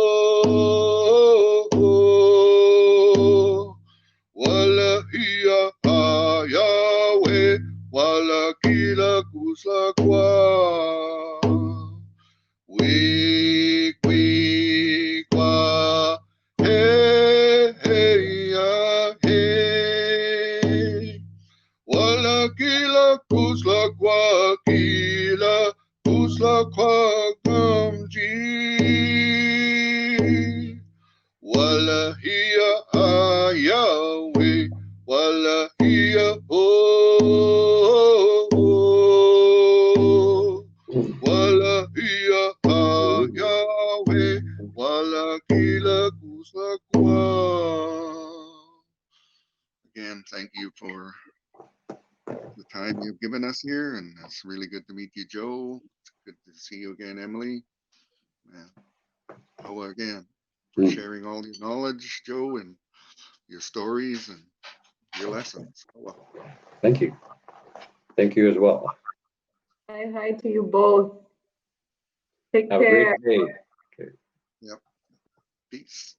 Wala hiya hayawe, wala kila kusla kwa. Wee-gwee-gwa, hey, hey, hey. Wala kila kusla kwa gamji. Wala hiya hayawe, wala hiya ho. Wala hiya hayawe, wala kila kusla kwa. Again, thank you for the time you've given us here, and it's really good to meet you, Joe. It's good to see you again, Emilee. And Oa again for sharing all your knowledge, Joe, and your stories and your lessons. Oa.
Thank you. Thank you as well.
Hi to you both. Take
Have
care.
a great day. Okay.
Yep. Peace.